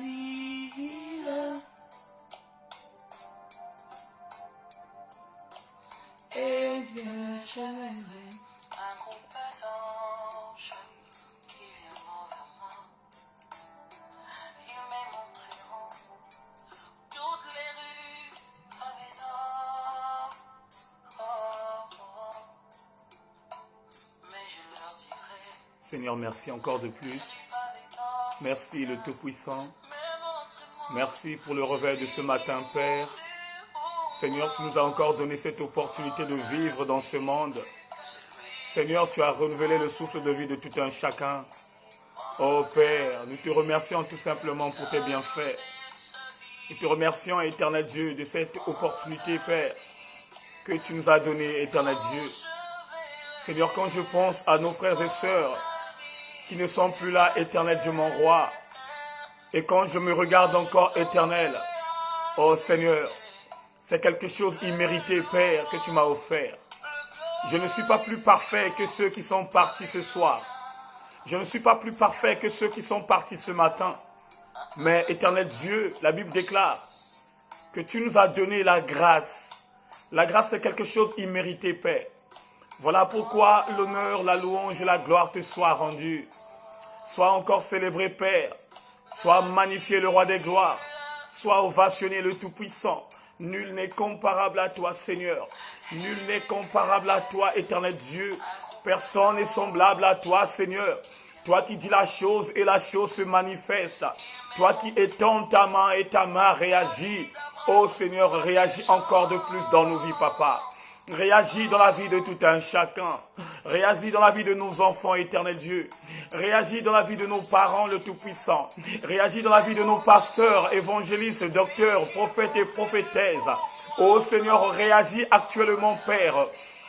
ville et viens j'aimerai un groupe d'anges qui viendront vers moi. Ils me montreront toutes les rues pavées d'or. Mais je leur dirai, Seigneur, merci encore de plus. Merci le Tout-Puissant. Merci pour le réveil de ce matin, Père. Seigneur, tu nous as encore donné cette opportunité de vivre dans ce monde. Seigneur, tu as renouvelé le souffle de vie de tout un chacun. Oh Père, nous te remercions tout simplement pour tes bienfaits. Nous te remercions, éternel Dieu, de cette opportunité, Père, que tu nous as donnée, éternel Dieu. Seigneur, quand je pense à nos frères et sœurs qui ne sont plus là, éternel Dieu, mon roi, et quand je me regarde encore, éternel, oh Seigneur, c'est quelque chose immérité, Père, que tu m'as offert. Je ne suis pas plus parfait que ceux qui sont partis ce soir. Je ne suis pas plus parfait que ceux qui sont partis ce matin. Mais, éternel Dieu, la Bible déclare que tu nous as donné la grâce. La grâce, c'est quelque chose immérité, Père. Voilà pourquoi l'honneur, la louange et la gloire te soient rendus. Sois encore célébré, Père. Sois magnifié, le roi des gloires. Sois ovationné, le Tout-Puissant. Nul n'est comparable à toi, Seigneur. Nul n'est comparable à toi, éternel Dieu. Personne n'est semblable à toi, Seigneur. Toi qui dis la chose et la chose se manifeste. Toi qui étends ta main et ta main réagit. Oh Seigneur, réagis encore de plus dans nos vies, Papa. Réagis dans la vie de tout un chacun. Réagis dans la vie de nos enfants, éternel Dieu. Réagis dans la vie de nos parents, le Tout-Puissant. Réagis dans la vie de nos pasteurs, évangélistes, docteurs, prophètes et prophétesses. Oh Seigneur, réagis actuellement, Père.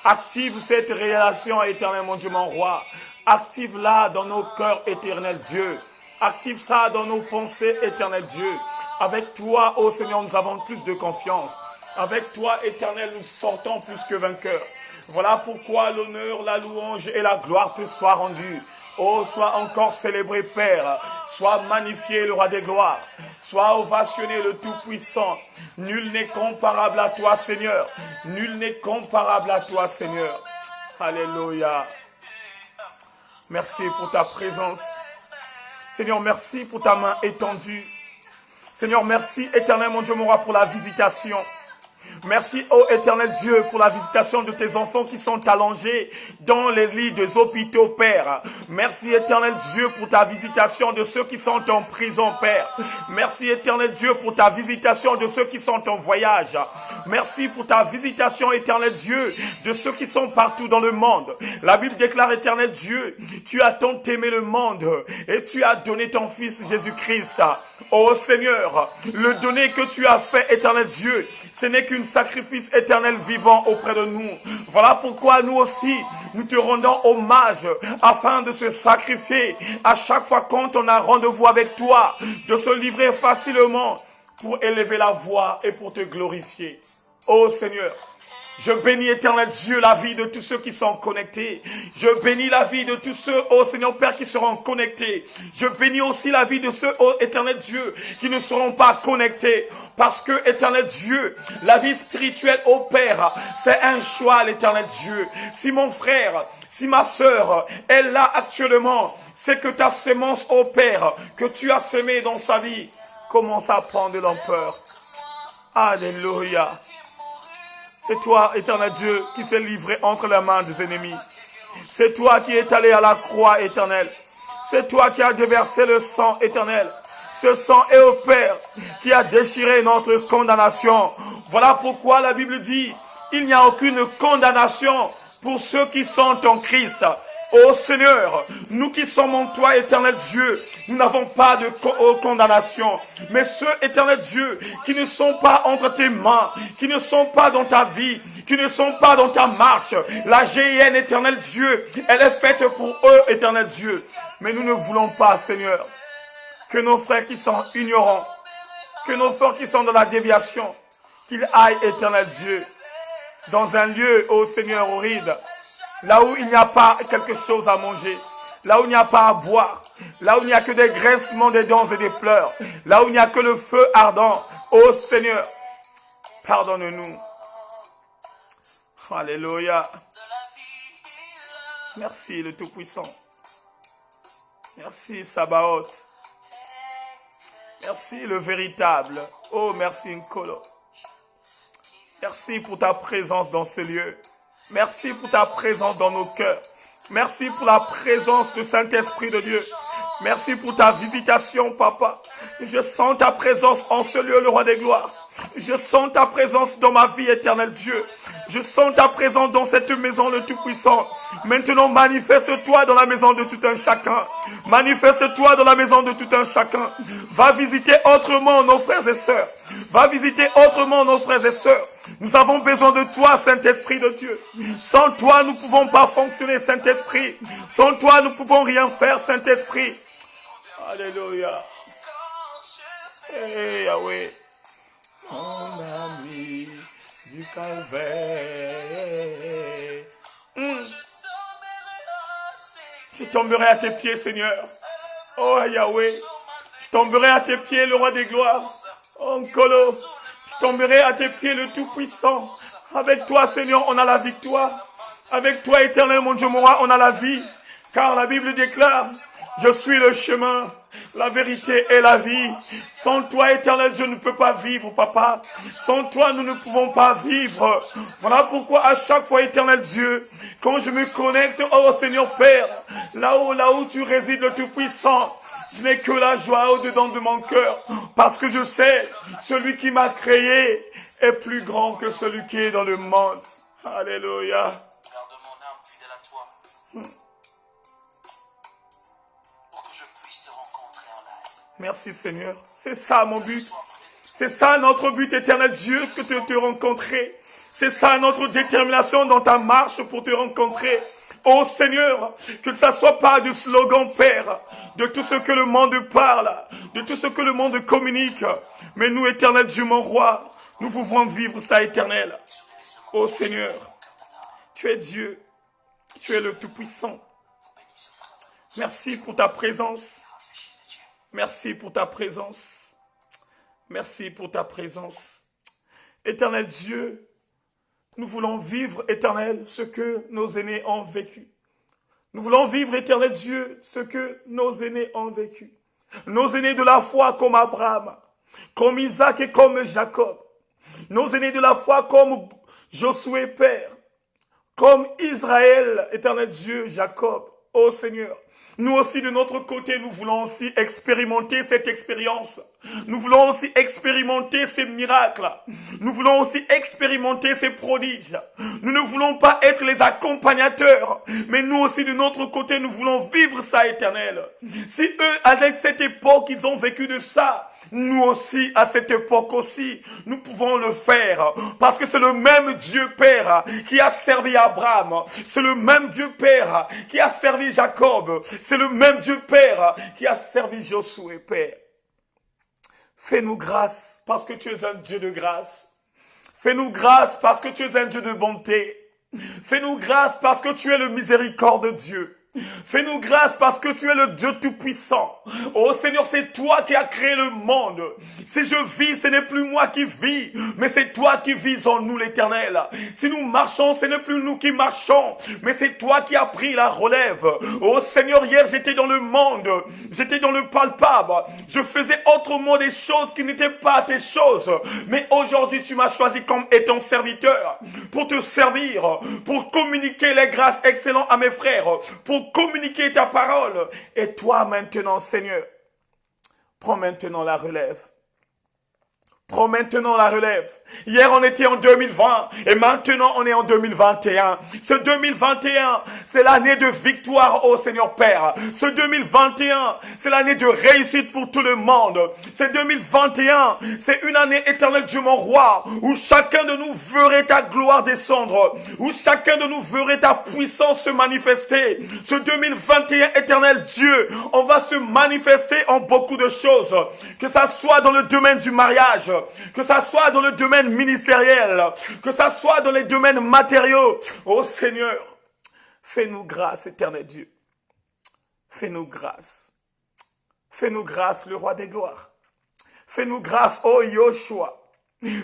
Active cette relation, éternel mon Dieu, mon roi. Active-la dans nos cœurs, éternel Dieu. Active ça dans nos pensées, éternel Dieu. Avec toi, oh Seigneur, nous avons plus de confiance. Avec toi, éternel, nous sortons plus que vainqueurs. Voilà pourquoi l'honneur, la louange et la gloire te soient rendus. Oh, sois encore célébré, Père. Sois magnifié, le roi des gloires. Sois ovationné, le Tout-Puissant. Nul n'est comparable à toi, Seigneur. Nul n'est comparable à toi, Seigneur. Alléluia. Merci pour ta présence. Seigneur, merci pour ta main étendue. Seigneur, merci, éternel, mon Dieu, mon roi, pour la visitation. Merci, ô éternel Dieu, pour la visitation de tes enfants qui sont allongés dans les lits des hôpitaux, Père. Merci, éternel Dieu, pour ta visitation de ceux qui sont en prison, Père. Merci, éternel Dieu, pour ta visitation de ceux qui sont en voyage. Merci pour ta visitation, éternel Dieu, de ceux qui sont partout dans le monde. La Bible déclare, éternel Dieu, tu as tant aimé le monde et tu as donné ton Fils Jésus-Christ. Ô Seigneur, le donner que tu as fait, éternel Dieu, ce n'est qu'un sacrifice éternel vivant auprès de nous. Voilà pourquoi nous aussi, nous te rendons hommage afin de se sacrifier à chaque fois quand on a rendez-vous avec toi, de se livrer facilement pour élever la voix et pour te glorifier. Ô Seigneur, je bénis, éternel Dieu, la vie de tous ceux qui sont connectés. Je bénis la vie de tous ceux, ô Seigneur Père, qui seront connectés. Je bénis aussi la vie de ceux, ô éternel Dieu, qui ne seront pas connectés. Parce que, éternel Dieu, la vie spirituelle, ô Père, c'est un choix, l'éternel Dieu. Si mon frère, si ma sœur est là actuellement, c'est que ta sémence, ô Père, que tu as semée dans sa vie, commence à prendre de l'ampleur. Alléluia. C'est toi, éternel Dieu, qui s'est livré entre les mains des ennemis. C'est toi qui es allé à la croix, éternelle. C'est toi qui as déversé le sang, éternel. Ce sang est au Père qui a déchiré notre condamnation. Voilà pourquoi la Bible dit, il n'y a aucune condamnation pour ceux qui sont en Christ. Ô Seigneur, nous qui sommes en toi, éternel Dieu, nous n'avons pas de condamnation. Mais ceux, éternel Dieu, qui ne sont pas entre tes mains, qui ne sont pas dans ta vie, qui ne sont pas dans ta marche, la GIN, éternel Dieu, elle est faite pour eux, éternel Dieu. Mais nous ne voulons pas, Seigneur, que nos frères qui sont ignorants, que nos frères qui sont dans la déviation, qu'ils aillent, éternel Dieu, dans un lieu, ô Seigneur, horrible, là où il n'y a pas quelque chose à manger, là où il n'y a pas à boire, là où il n'y a que des graissements des dents et des pleurs, là où il n'y a que le feu ardent. Ô Seigneur, pardonne-nous. Alléluia. Merci le Tout-Puissant. Merci Sabaoth. Merci le véritable. Oh, merci Nkolo. Merci pour ta présence dans ce lieu. Merci pour ta présence dans nos cœurs. Merci pour la présence du Saint-Esprit de Dieu. Merci pour ta visitation, Papa. Je sens ta présence en ce lieu, le Roi des Gloires. Je sens ta présence dans ma vie éternelle, Dieu. Je sens ta présence dans cette maison, le Tout-Puissant. Maintenant, manifeste-toi dans la maison de tout un chacun. Manifeste-toi dans la maison de tout un chacun. Va visiter autrement nos frères et sœurs. Va visiter autrement nos frères et sœurs. Nous avons besoin de toi, Saint-Esprit de Dieu. Sans toi, nous ne pouvons pas fonctionner, Saint-Esprit. Sans toi, nous ne pouvons rien faire, Saint-Esprit. Alléluia. Hey, Yahweh. Mon ami du calvaire. Je tomberai à tes pieds, Seigneur. Oh, Yahweh. Je tomberai à tes pieds, le Roi des Gloires. Oh, Nkolo. Je tomberai à tes pieds, le Tout-Puissant. Avec toi, Seigneur, on a la victoire. Avec toi, éternel, mon Dieu, mon roi, on a la vie. Car la Bible déclare, je suis le chemin, la vérité et la vie. Sans toi, éternel, je ne peux pas vivre, Papa. Sans toi, nous ne pouvons pas vivre. Voilà pourquoi à chaque fois, éternel Dieu, quand je me connecte, oh Seigneur Père, là où tu résides, le Tout-Puissant, ce n'est que la joie au-dedans de mon cœur. Parce que je sais, celui qui m'a créé est plus grand que celui qui est dans le monde. Alléluia. Garde mon âme fidèle à toi. Pour que je puisse te rencontrer en live. Merci Seigneur. C'est ça mon but. C'est ça notre but éternel Dieu, que de te rencontrer. C'est ça notre détermination dans ta marche pour te rencontrer. Oh Seigneur, que ça ne soit pas du slogan Père, de tout ce que le monde parle, de tout ce que le monde communique. Mais nous, éternel Dieu, mon roi, nous pouvons vivre ça éternel. Oh Seigneur, tu es Dieu, tu es le Tout-Puissant. Merci pour ta présence. Merci pour ta présence. Merci pour ta présence. Éternel Dieu, nous voulons vivre, éternel, ce que nos aînés ont vécu. Nous voulons vivre, éternel Dieu, ce que nos aînés ont vécu. Nos aînés de la foi comme Abraham, comme Isaac et comme Jacob. Nos aînés de la foi comme Josué Père, comme Israël, éternel Dieu, Jacob. Oh Seigneur, nous aussi de notre côté, nous voulons aussi expérimenter cette expérience. Nous voulons aussi expérimenter ces miracles. Nous voulons aussi expérimenter ces prodiges. Nous ne voulons pas être les accompagnateurs, mais nous aussi de notre côté, nous voulons vivre ça éternel. Si eux, avec cette époque, ils ont vécu de ça, nous aussi, à cette époque aussi, nous pouvons le faire. Parce que c'est le même Dieu Père qui a servi Abraham. C'est le même Dieu Père qui a servi Jacob. C'est le même Dieu Père qui a servi Josué Père. Fais-nous grâce parce que tu es un Dieu de grâce. Fais-nous grâce parce que tu es un Dieu de bonté. Fais-nous grâce parce que tu es le miséricorde de Dieu. Fais-nous grâce parce que tu es le Dieu Tout-Puissant. Oh Seigneur, c'est toi qui as créé le monde. Si je vis, ce n'est plus moi qui vis, mais c'est toi qui vis en nous l'Éternel. Si nous marchons, ce n'est plus nous qui marchons, mais c'est toi qui as pris la relève. Oh Seigneur, hier j'étais dans le monde, j'étais dans le palpable. Je faisais autrement des choses qui n'étaient pas tes choses. Mais aujourd'hui, tu m'as choisi comme étant serviteur pour te servir, pour communiquer les grâces excellentes à mes frères, pour communiquer ta parole. Et toi maintenant, Seigneur, prends maintenant la relève. Prends maintenant la relève. Hier, on était en 2020 et maintenant, on est en 2021. Ce 2021, c'est l'année de victoire, ô Seigneur Père. Ce 2021, c'est l'année de réussite pour tout le monde. Ce 2021, c'est une année éternelle, Dieu mon roi, où chacun de nous verrait ta gloire descendre, où chacun de nous verrait ta puissance se manifester. Ce 2021, éternel Dieu, on va se manifester en beaucoup de choses. Que ça soit dans le domaine du mariage, que ça soit dans le domaine ministériel, que ça soit dans les domaines matériaux. Oh Seigneur, fais-nous grâce, éternel Dieu. Fais-nous grâce. Fais-nous grâce, le roi des gloires. Fais-nous grâce, ô Yoshua.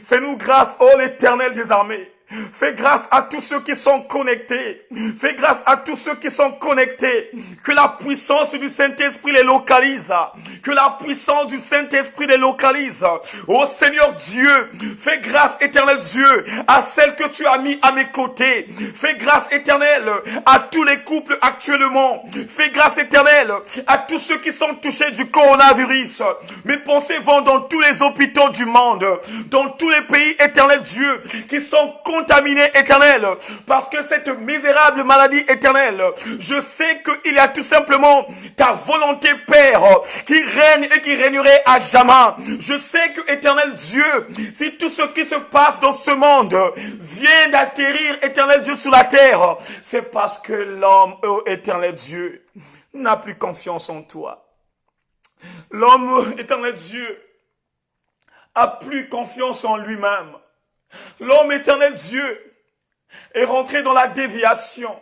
Fais-nous grâce, ô l'Éternel des armées. Fais grâce à tous ceux qui sont connectés. Fais grâce à tous ceux qui sont connectés. Que la puissance du Saint-Esprit les localise. Que la puissance du Saint-Esprit les localise. Ô Seigneur Dieu, fais grâce, éternel Dieu, à celle que tu as mis à mes côtés. Fais grâce, éternel, à tous les couples actuellement. Fais grâce, éternel, à tous ceux qui sont touchés du coronavirus. Mes pensées vont dans tous les hôpitaux du monde, dans tous les pays, éternel Dieu, qui sont contaminés, éternel, parce que cette misérable maladie, éternelle, je sais qu'il y a tout simplement ta volonté, Père, qui règne et qui régnerait à jamais. Je sais que, éternel Dieu, si tout ce qui se passe dans ce monde vient d'atterrir, éternel Dieu, sur la terre, c'est parce que l'homme, oh, éternel Dieu, n'a plus confiance en toi. L'homme, éternel Dieu, a plus confiance en lui-même. L'homme, éternel Dieu, est rentré dans la déviation.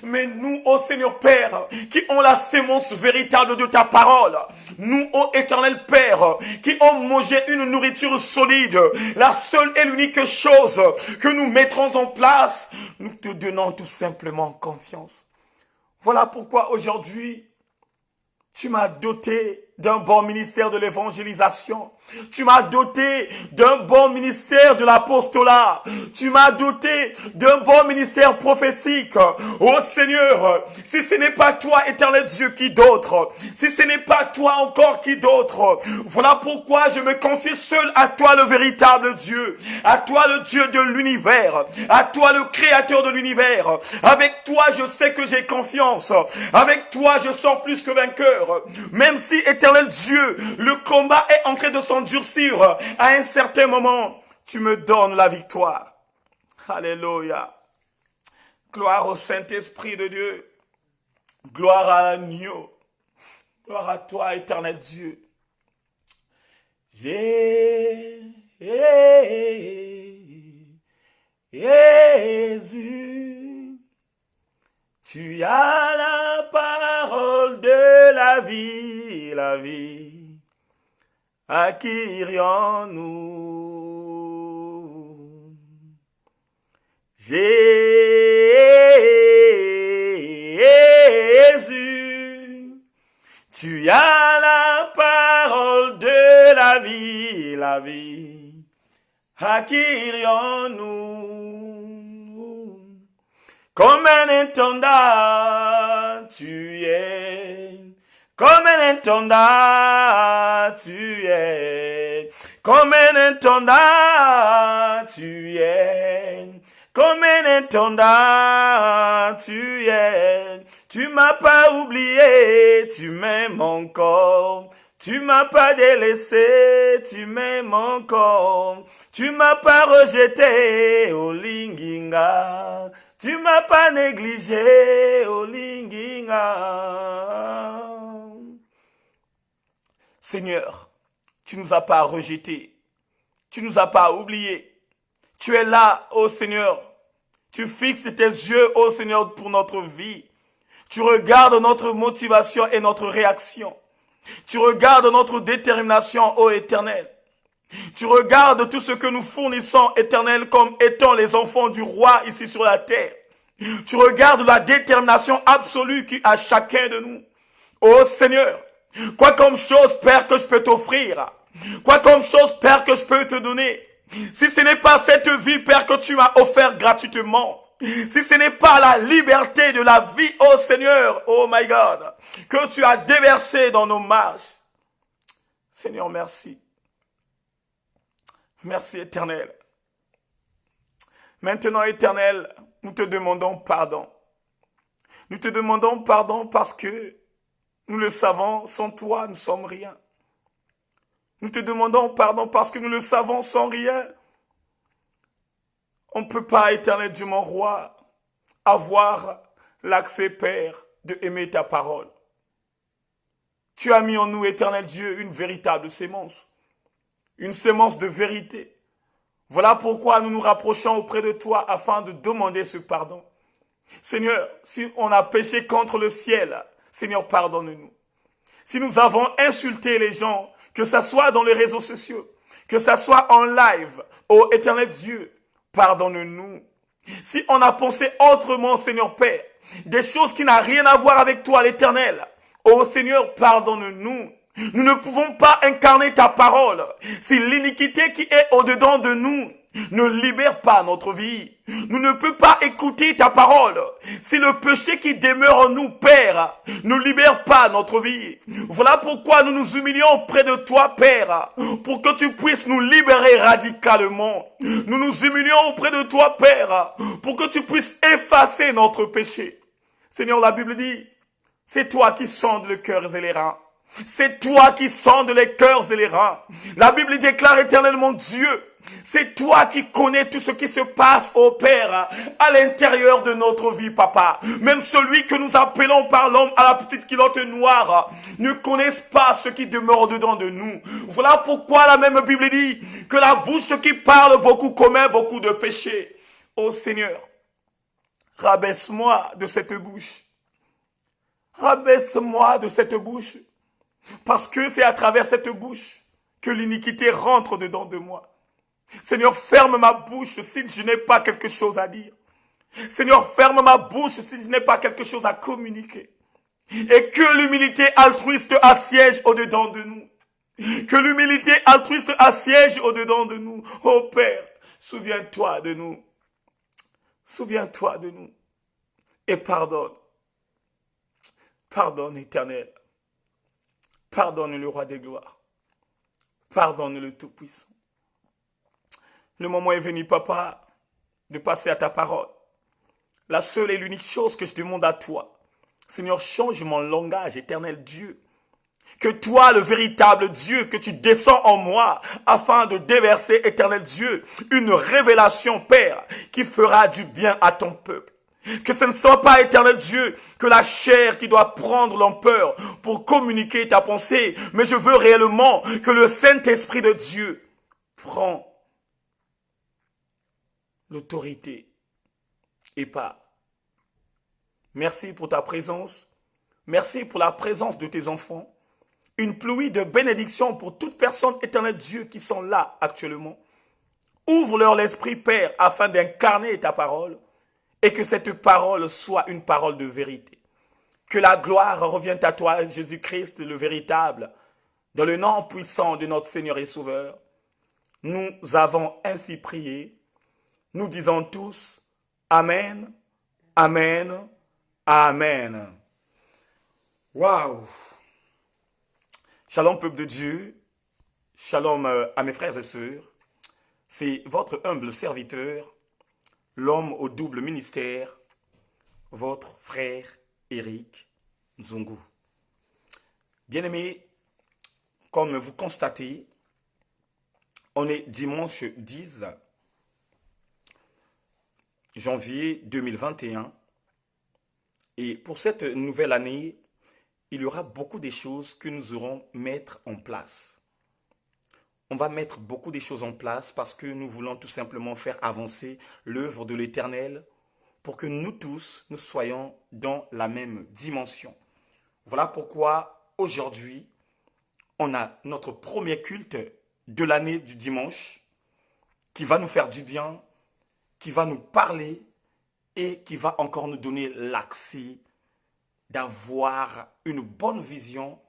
Mais nous, ô Seigneur Père, qui ont la sémence véritable de ta parole, nous, ô éternel Père, qui ont mangé une nourriture solide, la seule et l'unique chose que nous mettrons en place, nous te donnons tout simplement confiance. Voilà pourquoi aujourd'hui, tu m'as doté d'un bon ministère de l'évangélisation. Tu m'as doté d'un bon ministère de l'apostolat. Tu m'as doté d'un bon ministère prophétique. Oh Seigneur, si ce n'est pas toi, éternel Dieu, qui d'autre? Si ce n'est pas toi encore, qui d'autre? Voilà pourquoi je me confie seul à toi, le véritable Dieu. À toi, le Dieu de l'univers. À toi, le créateur de l'univers. Avec toi, je sais que j'ai confiance. Avec toi, je sens plus que vainqueur. Même si, éternel Dieu, le combat est en train de s'endurcir, à un certain moment, tu me donnes la victoire. Alléluia. Gloire au Saint-Esprit de Dieu. Gloire à l'agneau. Gloire à toi, éternel Dieu. Jésus, tu as la parole de la vie, la vie. À qui irions-nous? Jésus, tu as la parole de la vie, la vie. À qui irions-nous? Comme un intendant, tu es. Comme un intendant, tu es. Comme un intendant, tu es. Comme un intendant, tu es. Tu m'as pas oublié, tu m'aimes encore. Tu m'as pas délaissé, tu m'aimes encore. Tu m'as pas rejeté, oh Linginga. Tu m'as pas négligé, oh Linginga. Seigneur, tu nous as pas rejetés. Tu nous as pas oubliés. Tu es là, ô Seigneur. Tu fixes tes yeux, ô Seigneur, pour notre vie. Tu regardes notre motivation et notre réaction. Tu regardes notre détermination, ô Éternel. Tu regardes tout ce que nous fournissons, Éternel, comme étant les enfants du roi ici sur la terre. Tu regardes la détermination absolue qui a chacun de nous. Ô Seigneur, quoi comme chose, Père, que je peux t'offrir? Quoi comme chose, Père, que je peux te donner? Si ce n'est pas cette vie, Père, que tu m'as offert gratuitement. Si ce n'est pas la liberté de la vie, oh Seigneur, oh my God, que tu as déversé dans nos marches. Seigneur, merci. Merci, Éternel. Maintenant, Éternel, nous te demandons pardon. Nous te demandons pardon parce que nous le savons, sans toi, nous sommes rien. Nous te demandons pardon parce que nous le savons, sans rien. On ne peut pas, Éternel Dieu, mon roi, avoir l'accès, Père, de aimer ta parole. Tu as mis en nous, Éternel Dieu, une véritable sémence. Une sémence de vérité. Voilà pourquoi nous nous rapprochons auprès de toi afin de demander ce pardon. Seigneur, si on a péché contre le ciel, Seigneur, pardonne-nous. Si nous avons insulté les gens, que ce soit dans les réseaux sociaux, que ce soit en live, ô éternel Dieu, pardonne-nous. Si on a pensé autrement, Seigneur Père, des choses qui n'ont rien à voir avec toi, l'Éternel, ô Seigneur, pardonne-nous. Nous ne pouvons pas incarner ta parole si l'iniquité qui est au-dedans de nous ne libère pas notre vie. Nous ne pouvons pas écouter ta parole si le péché qui demeure en nous, Père, ne libère pas notre vie. Voilà pourquoi nous nous humilions près de toi, Père, pour que tu puisses nous libérer radicalement. Nous nous humilions auprès de toi, Père, pour que tu puisses effacer notre péché. Seigneur, la Bible dit, c'est toi qui sondes le cœur et les reins. C'est toi qui sondes les cœurs et les reins. La Bible déclare éternellement Dieu. C'est toi qui connais tout ce qui se passe, ô Père, à l'intérieur de notre vie, Papa. Même celui que nous appelons par l'homme à la petite culotte noire ne connaissent pas ce qui demeure au-dedans de nous. Voilà pourquoi la même Bible dit que la bouche qui parle beaucoup commet beaucoup de péchés. Ô Seigneur, rabaisse-moi de cette bouche. Rabaisse-moi de cette bouche. Parce que c'est à travers cette bouche que l'iniquité rentre dedans de moi. Seigneur, ferme ma bouche si je n'ai pas quelque chose à dire. Seigneur, ferme ma bouche si je n'ai pas quelque chose à communiquer. Et que l'humilité altruiste assiège au-dedans de nous. Que l'humilité altruiste assiège au-dedans de nous. Oh Père, souviens-toi de nous. Souviens-toi de nous. Et pardonne. Pardonne, Éternel. Pardonne le Roi des gloires. Pardonne le Tout-Puissant. Le moment est venu, Papa, de passer à ta parole. La seule et l'unique chose que je demande à toi, Seigneur, change mon langage, éternel Dieu. Que toi, le véritable Dieu, que tu descends en moi, afin de déverser, éternel Dieu, une révélation, Père, qui fera du bien à ton peuple. Que ce ne soit pas, éternel Dieu, que la chair qui doit prendre l'ampleur pour communiquer ta pensée, mais je veux réellement que le Saint-Esprit de Dieu prend l'autorité et pas. Merci pour ta présence. Merci pour la présence de tes enfants. Une pluie de bénédictions pour toute personne, éternel Dieu, qui sont là actuellement. Ouvre-leur l'esprit, Père, afin d'incarner ta parole et que cette parole soit une parole de vérité. Que la gloire revienne à toi, Jésus-Christ, le véritable, dans le nom puissant de notre Seigneur et Sauveur. Nous avons ainsi prié. Nous disons tous Amen, Amen, Amen. Waouh! Shalom peuple de Dieu, shalom à mes frères et sœurs. C'est votre humble serviteur, l'homme au double ministère, votre frère Eric Nzungu. Bien-aimés, comme vous constatez, on est dimanche 10 janvier 2021 et pour cette nouvelle année, il y aura beaucoup de choses que nous aurons mettre en place. On va mettre beaucoup de choses en place parce que nous voulons tout simplement faire avancer l'œuvre de l'Éternel pour que nous tous, nous soyons dans la même dimension. Voilà pourquoi aujourd'hui, on a notre premier culte de l'année du dimanche qui va nous faire du bien, qui va nous parler et qui va encore nous donner l'accès d'avoir une bonne vision,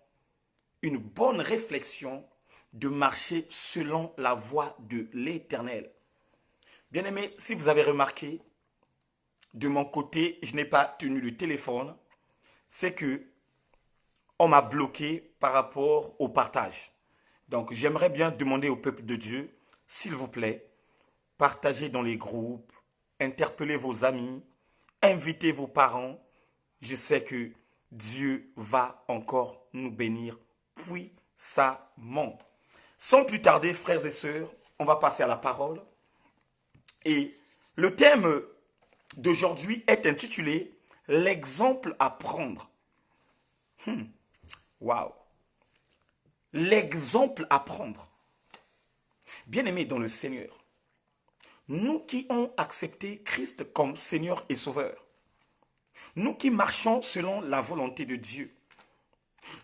une bonne réflexion, de marcher selon la voie de l'Éternel. Bien-aimés, si vous avez remarqué, de mon côté, je n'ai pas tenu le téléphone, c'est que on m'a bloqué par rapport au partage. Donc, j'aimerais bien demander au peuple de Dieu, s'il vous plaît, partagez dans les groupes, interpellez vos amis, invitez vos parents. Je sais que Dieu va encore nous bénir puissamment. Sans plus tarder, frères et sœurs, on va passer à la parole. Et le thème d'aujourd'hui est intitulé « L'exemple à prendre ». Waouh! L'exemple à prendre. Bien-aimés dans le Seigneur, nous qui avons accepté Christ comme Seigneur et Sauveur, Nous qui marchons selon la volonté de Dieu,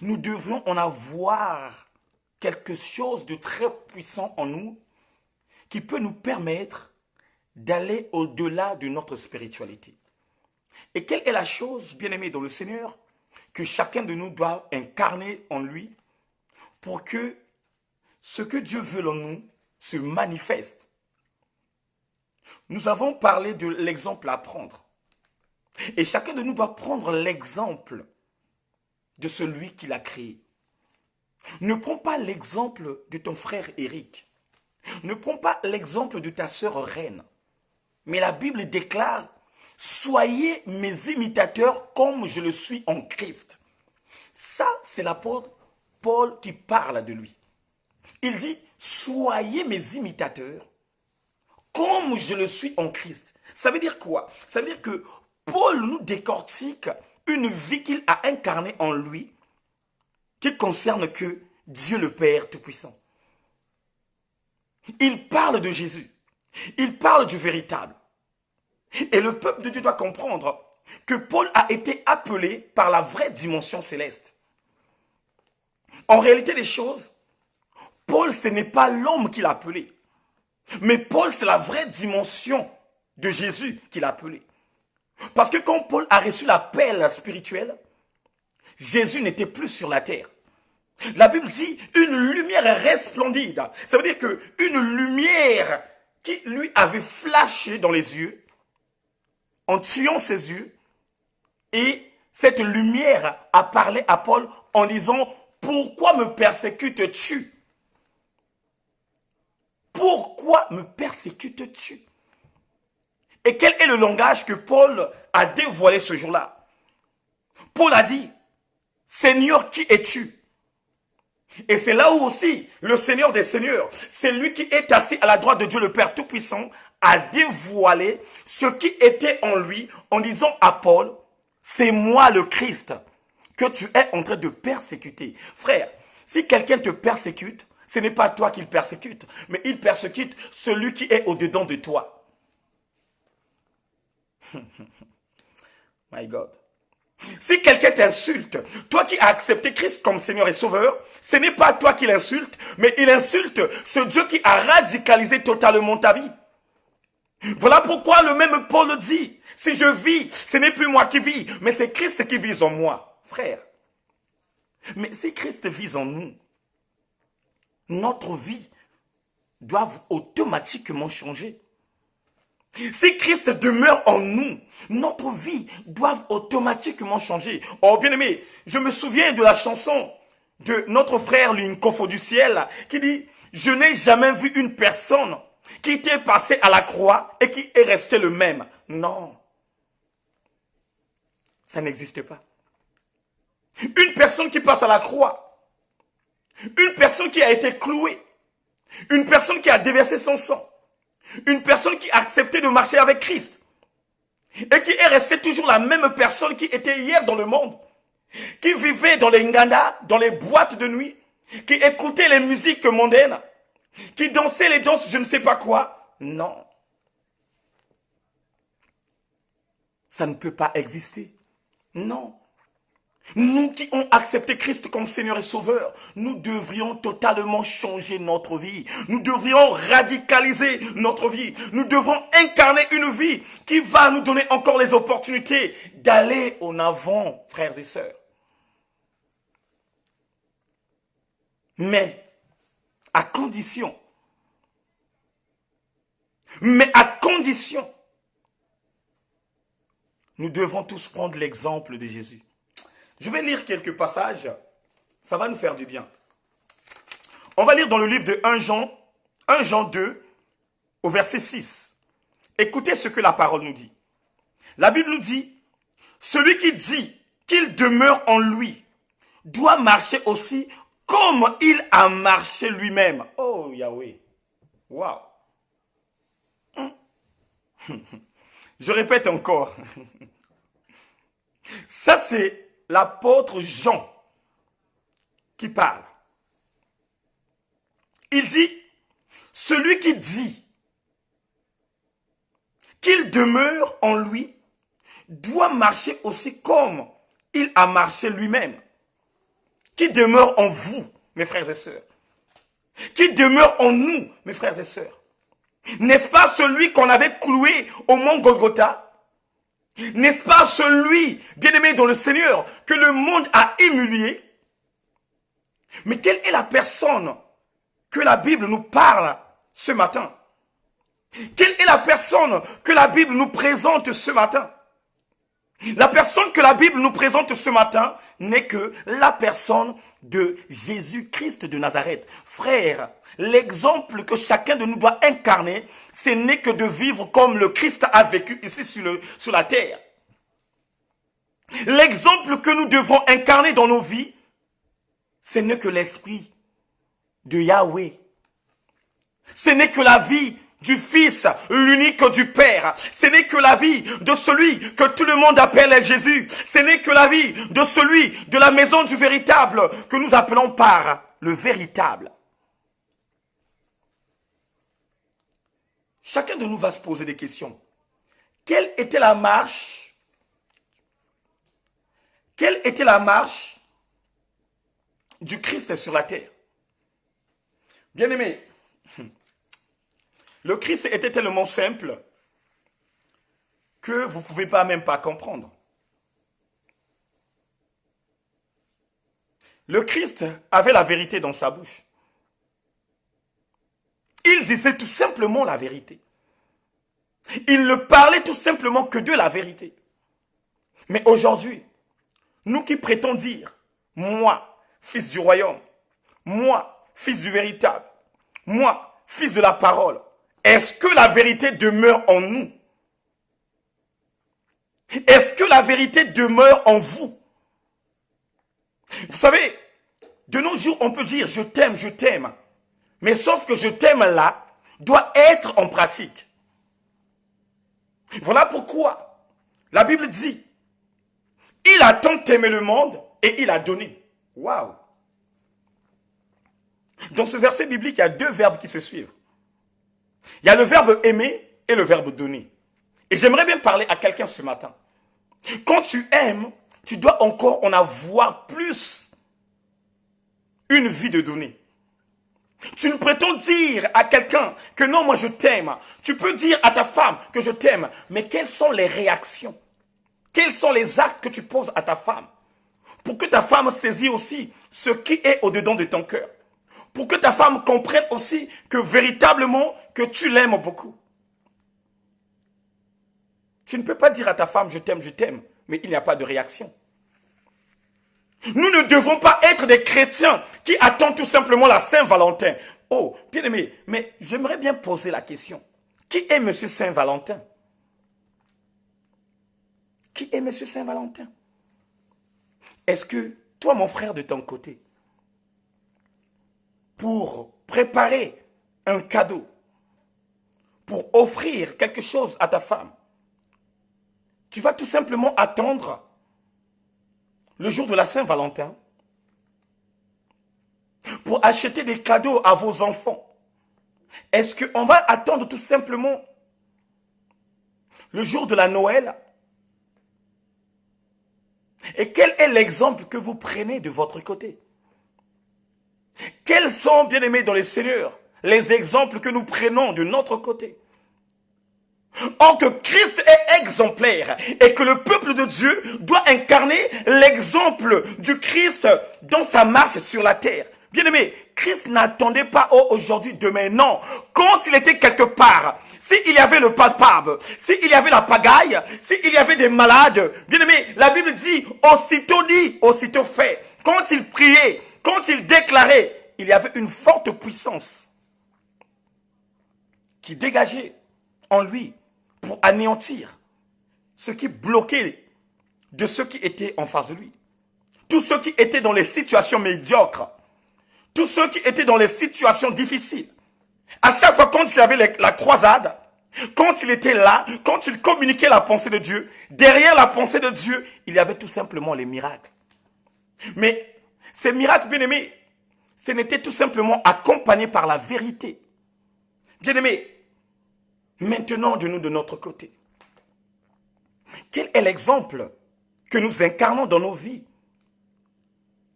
nous devrions en avoir quelque chose de très puissant en nous qui peut nous permettre d'aller au-delà de notre spiritualité. Et quelle est la chose, bien-aimée dans le Seigneur, que chacun de nous doit incarner en lui pour que ce que Dieu veut en nous se manifeste? Nous avons parlé de l'exemple à prendre. Et chacun de nous doit prendre l'exemple de celui qui l'a créé. Ne prends pas l'exemple de ton frère Éric. Ne prends pas l'exemple de ta sœur Reine. Mais la Bible déclare, soyez mes imitateurs comme je le suis en Christ. Ça, c'est l'apôtre Paul qui parle de lui. Il dit, soyez mes imitateurs comme je le suis en Christ. Ça veut dire quoi? Ça veut dire que Paul nous décortique une vie qu'il a incarnée en lui qui concerne que Dieu le Père Tout-Puissant. Il parle de Jésus. Il parle du véritable. Et le peuple de Dieu doit comprendre que Paul a été appelé par la vraie dimension céleste. En réalité des choses, Paul, ce n'est pas l'homme qui l'a appelé. Mais Paul, c'est la vraie dimension de Jésus qui l'a appelé. Parce que quand Paul a reçu l'appel spirituel, Jésus n'était plus sur la terre. La Bible dit une lumière resplendide. Ça veut dire qu'une lumière qui lui avait flashé dans les yeux, en tuant ses yeux, et cette lumière a parlé à Paul en disant « Pourquoi me persécutes-tu » Pourquoi me persécutes-tu? Et quel est le langage que Paul a dévoilé ce jour-là? Paul a dit, Seigneur, qui es-tu? Et c'est là où aussi le Seigneur des Seigneurs, c'est lui qui est assis à la droite de Dieu le Père Tout-Puissant, a dévoilé ce qui était en lui en disant à Paul, c'est moi le Christ que tu es en train de persécuter. Frère, si quelqu'un te persécute, ce n'est pas toi qu'il persécute, mais il persécute celui qui est au-dedans de toi. My God. Si quelqu'un t'insulte, toi qui as accepté Christ comme Seigneur et Sauveur, ce n'est pas toi qui l'insulte, mais il insulte ce Dieu qui a radicalisé totalement ta vie. Voilà pourquoi le même Paul dit, si je vis, ce n'est plus moi qui vis, mais c'est Christ qui vit en moi. Frère, mais si Christ vit en nous, notre vie doit automatiquement changer. Si Christ demeure en nous, notre vie doit automatiquement changer. Oh bien-aimé, je me souviens de la chanson de notre frère Linkofo du ciel qui dit « Je n'ai jamais vu une personne qui était passée à la croix et qui est restée le même. » Non, ça n'existe pas. Une personne qui passe à la croix, une personne qui a été clouée, une personne qui a déversé son sang, une personne qui a accepté de marcher avec Christ et qui est restée toujours la même personne qui était hier dans le monde, qui vivait dans les nganda, dans les boîtes de nuit, qui écoutait les musiques mondaines, qui dansait les danses je ne sais pas quoi. Non. Ça ne peut pas exister. Non. Nous qui avons accepté Christ comme Seigneur et Sauveur, nous devrions totalement changer notre vie. Nous devrions radicaliser notre vie. Nous devons incarner une vie qui va nous donner encore les opportunités d'aller en avant, frères et sœurs. Mais à condition, nous devons tous prendre l'exemple de Jésus. Je vais lire quelques passages, ça va nous faire du bien. On va lire dans le livre de 1 Jean 2, au verset 6. Écoutez ce que la parole nous dit. La Bible nous dit, celui qui dit qu'il demeure en lui doit marcher aussi comme il a marché lui-même. Oh Yahweh, waouh. Je répète encore. Ça c'est l'apôtre Jean qui parle. Il dit, celui qui dit qu'il demeure en lui doit marcher aussi comme il a marché lui-même. Qui demeure en vous, mes frères et sœurs. Qui demeure en nous, mes frères et sœurs. N'est-ce pas celui qu'on avait cloué au mont Golgotha? N'est-ce pas celui, bien-aimé dans le Seigneur, que le monde a humilié? Mais quelle est la personne que la Bible nous parle ce matin? Quelle est la personne que la Bible nous présente ce matin? La personne que la Bible nous présente ce matin n'est que la personne de Jésus-Christ de Nazareth. Frère, l'exemple que chacun de nous doit incarner, ce n'est que de vivre comme le Christ a vécu ici sur la terre. L'exemple que nous devrons incarner dans nos vies, ce n'est que l'esprit de Yahweh. Ce n'est que la vie du Fils, l'unique du Père. Ce n'est que la vie de celui que tout le monde appelle Jésus. Ce n'est que la vie de celui de la maison du véritable que nous appelons par le véritable. Chacun de nous va se poser des questions. Quelle était la marche? Quelle était la marche du Christ sur la terre? Bien-aimé, le Christ était tellement simple que vous ne pouvez même pas comprendre. Le Christ avait la vérité dans sa bouche. Il disait tout simplement la vérité. Il ne parlait tout simplement que de la vérité. Mais aujourd'hui, nous qui prêtons dire, moi, fils du royaume, moi, fils du véritable, moi, fils de la parole, est-ce que la vérité demeure en nous? Est-ce que la vérité demeure en vous? Vous savez, de nos jours, on peut dire je t'aime, je t'aime. Mais sauf que je t'aime là doit être en pratique. Voilà pourquoi la Bible dit, il a tant aimé le monde et il a donné. Waouh! Dans ce verset biblique, il y a deux verbes qui se suivent. Il y a le verbe aimer et le verbe donner. Et j'aimerais bien parler à quelqu'un ce matin. Quand tu aimes, tu dois encore en avoir plus une vie de donner. Tu ne prétends dire à quelqu'un que non, moi je t'aime. Tu peux dire à ta femme que je t'aime. Mais quelles sont les réactions? Quels sont les actes que tu poses à ta femme? Pour que ta femme saisisse aussi ce qui est au-dedans de ton cœur. Pour que ta femme comprenne aussi que véritablement que tu l'aimes beaucoup. Tu ne peux pas dire à ta femme je t'aime, mais il n'y a pas de réaction. Nous ne devons pas être des chrétiens qui attendent tout simplement la Saint-Valentin. Oh, bien aimé, mais j'aimerais bien poser la question. Qui est Monsieur Saint-Valentin? Qui est Monsieur Saint-Valentin? Est-ce que toi, mon frère, de ton côté, pour préparer un cadeau, pour offrir quelque chose à ta femme, tu vas tout simplement attendre le jour de la Saint-Valentin pour acheter des cadeaux à vos enfants? Est-ce qu'on va attendre tout simplement le jour de la Noël? Et quel est l'exemple que vous prenez de votre côté? Quels sont, bien aimés dans les Seigneurs, les exemples que nous prenons de notre côté? Or que Christ est exemplaire et que le peuple de Dieu doit incarner l'exemple du Christ dans sa marche sur la terre. Bien aimé, Christ n'attendait pas aujourd'hui, demain, non. Quand il était quelque part, s'il y avait le palpable, s'il y avait la pagaille, s'il y avait des malades, bien aimé, la Bible dit, aussitôt fait. Quand il priait, quand il déclarait, il y avait une forte puissance qui dégageait en lui pour anéantir ce qui bloquait de ceux qui étaient en face de lui. Tous ceux qui étaient dans les situations médiocres, tous ceux qui étaient dans les situations difficiles. À chaque fois quand il y avait la croisade, quand il était là, quand il communiquait la pensée de Dieu, derrière la pensée de Dieu, il y avait tout simplement les miracles. Mais ces miracles, bien aimés, ce n'était tout simplement accompagné par la vérité. Bien aimés, maintenant de nous de notre côté, Quel est l'exemple que nous incarnons dans nos vies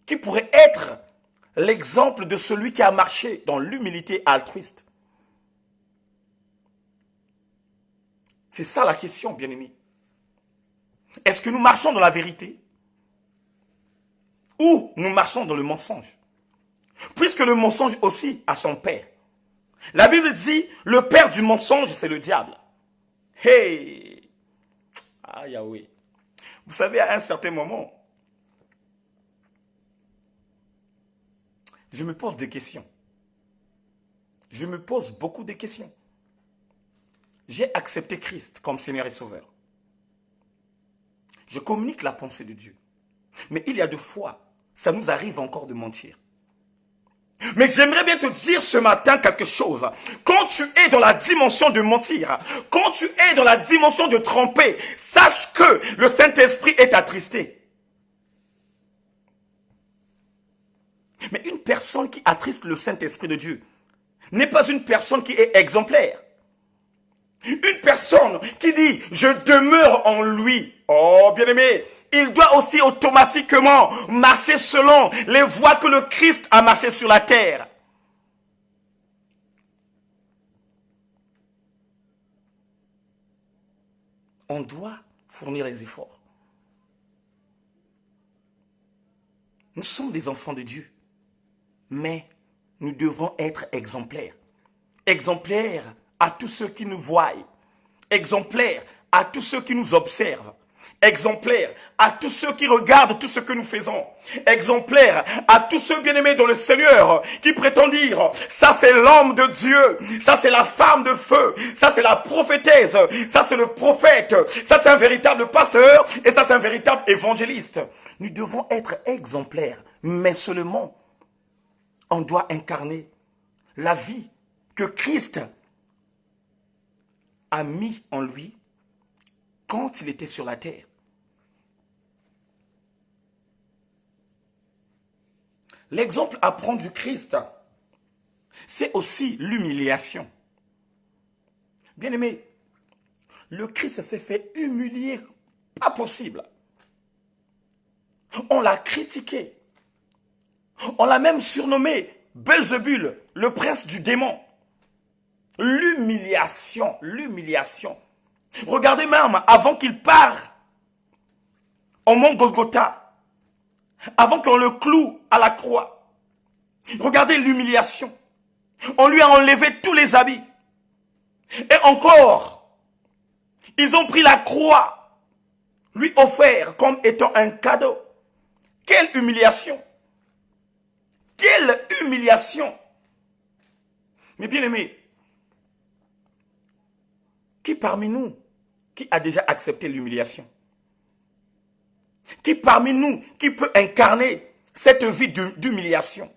qui pourrait être l'exemple de celui qui a marché dans l'humilité altruiste? C'est ça la question, bien-aimés. Est-ce que nous marchons dans la vérité ou nous marchons dans le mensonge? Puisque le mensonge aussi a son père. La Bible dit, le père du mensonge, c'est le diable. Hey! Ah, Yahweh. Vous savez, à un certain moment, je me pose des questions. Je me pose beaucoup de questions. J'ai accepté Christ comme Seigneur et Sauveur. Je communique la pensée de Dieu. Mais il y a des fois, ça nous arrive encore de mentir. Mais j'aimerais bien te dire ce matin quelque chose. Quand tu es dans la dimension de mentir, quand tu es dans la dimension de tromper, sache que le Saint-Esprit est attristé. Mais une personne qui attriste le Saint-Esprit de Dieu n'est pas une personne qui est exemplaire. Une personne qui dit « je demeure en lui ». Oh, bien-aimé, il doit aussi automatiquement marcher selon les voies que le Christ a marché sur la terre. On doit fournir les efforts. Nous sommes des enfants de Dieu, mais nous devons être exemplaires. Exemplaires à tous ceux qui nous voient, exemplaires à tous ceux qui nous observent, exemplaires à tous ceux qui regardent tout ce que nous faisons, exemplaires à tous ceux bien-aimés dans le Seigneur qui prétendent dire, ça c'est l'homme de Dieu, ça c'est la femme de feu, ça c'est la prophétesse, ça c'est le prophète, ça c'est un véritable pasteur et ça c'est un véritable évangéliste. Nous devons être exemplaires, mais seulement on doit incarner la vie que Christ a mis en lui quand il était sur la terre. L'exemple à prendre du Christ, c'est aussi l'humiliation. Bien-aimé, le Christ s'est fait humilier, pas possible. On l'a critiqué. On l'a même surnommé Belzébul, le prince du démon. L'humiliation, l'humiliation. Regardez même, avant qu'il part au mont Golgotha, avant qu'on le cloue à la croix, regardez l'humiliation. On lui a enlevé tous les habits. Et encore, ils ont pris la croix, lui offert comme étant un cadeau. Quelle humiliation! Quelle humiliation! Mais bien aimé, qui parmi nous qui a déjà accepté l'humiliation? Qui parmi nous qui peut incarner cette vie d'humiliation?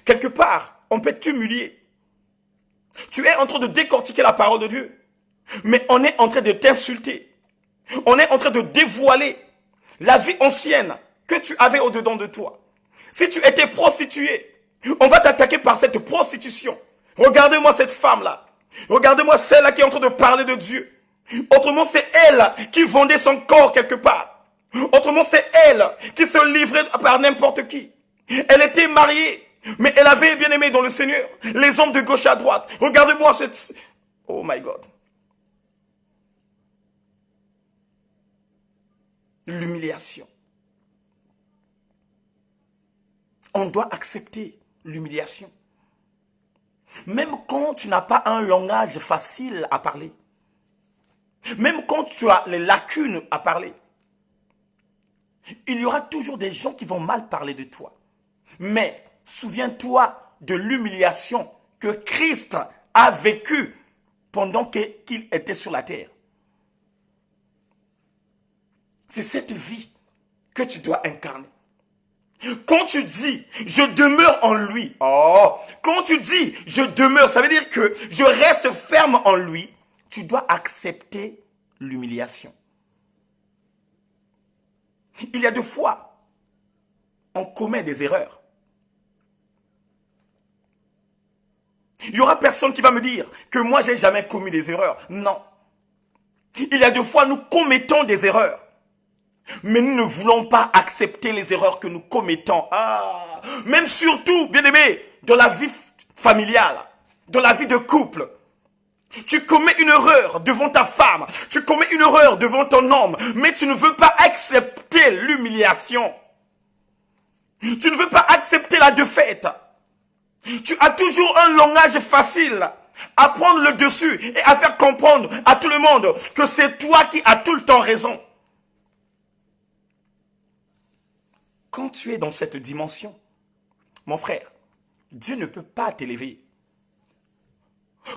Quelque part, on peut t'humilier. Tu es en train de décortiquer la parole de Dieu. Mais on est en train de t'insulter. On est en train de dévoiler la vie ancienne que tu avais au-dedans de toi. Si tu étais prostituée, on va t'attaquer par cette prostitution. Regardez-moi cette femme-là. Regardez-moi celle-là qui est en train de parler de Dieu. Autrement, c'est elle qui vendait son corps quelque part. Autrement, c'est elle qui se livrait par n'importe qui. Elle était mariée, mais elle avait bien aimé dans le Seigneur les hommes de gauche à droite. Regardez-moi cette... Oh my God. L'humiliation. On doit accepter l'humiliation. Même quand tu n'as pas un langage facile à parler. Même quand tu as les lacunes à parler. Il y aura toujours des gens qui vont mal parler de toi. Mais souviens-toi de l'humiliation que Christ a vécue pendant qu'il était sur la terre. C'est cette vie que tu dois incarner. Quand tu dis « je demeure en lui », oh, quand tu dis « je demeure », ça veut dire que je reste ferme en lui, tu dois accepter l'humiliation. Il y a deux fois, on commet des erreurs. Il y aura personne qui va me dire que moi, j'ai jamais commis des erreurs. Non. Il y a des fois, nous commettons des erreurs. Mais nous ne voulons pas accepter les erreurs que nous commettons. Même surtout, bien aimé, dans la vie familiale, dans la vie de couple. Tu commets une erreur devant ta femme, tu commets une erreur devant ton homme, mais tu ne veux pas accepter l'humiliation. Tu ne veux pas accepter la défaite. Tu as toujours un langage facile à prendre le dessus et à faire comprendre à tout le monde que c'est toi qui as tout le temps raison. Quand tu es dans cette dimension, mon frère, Dieu ne peut pas t'élever.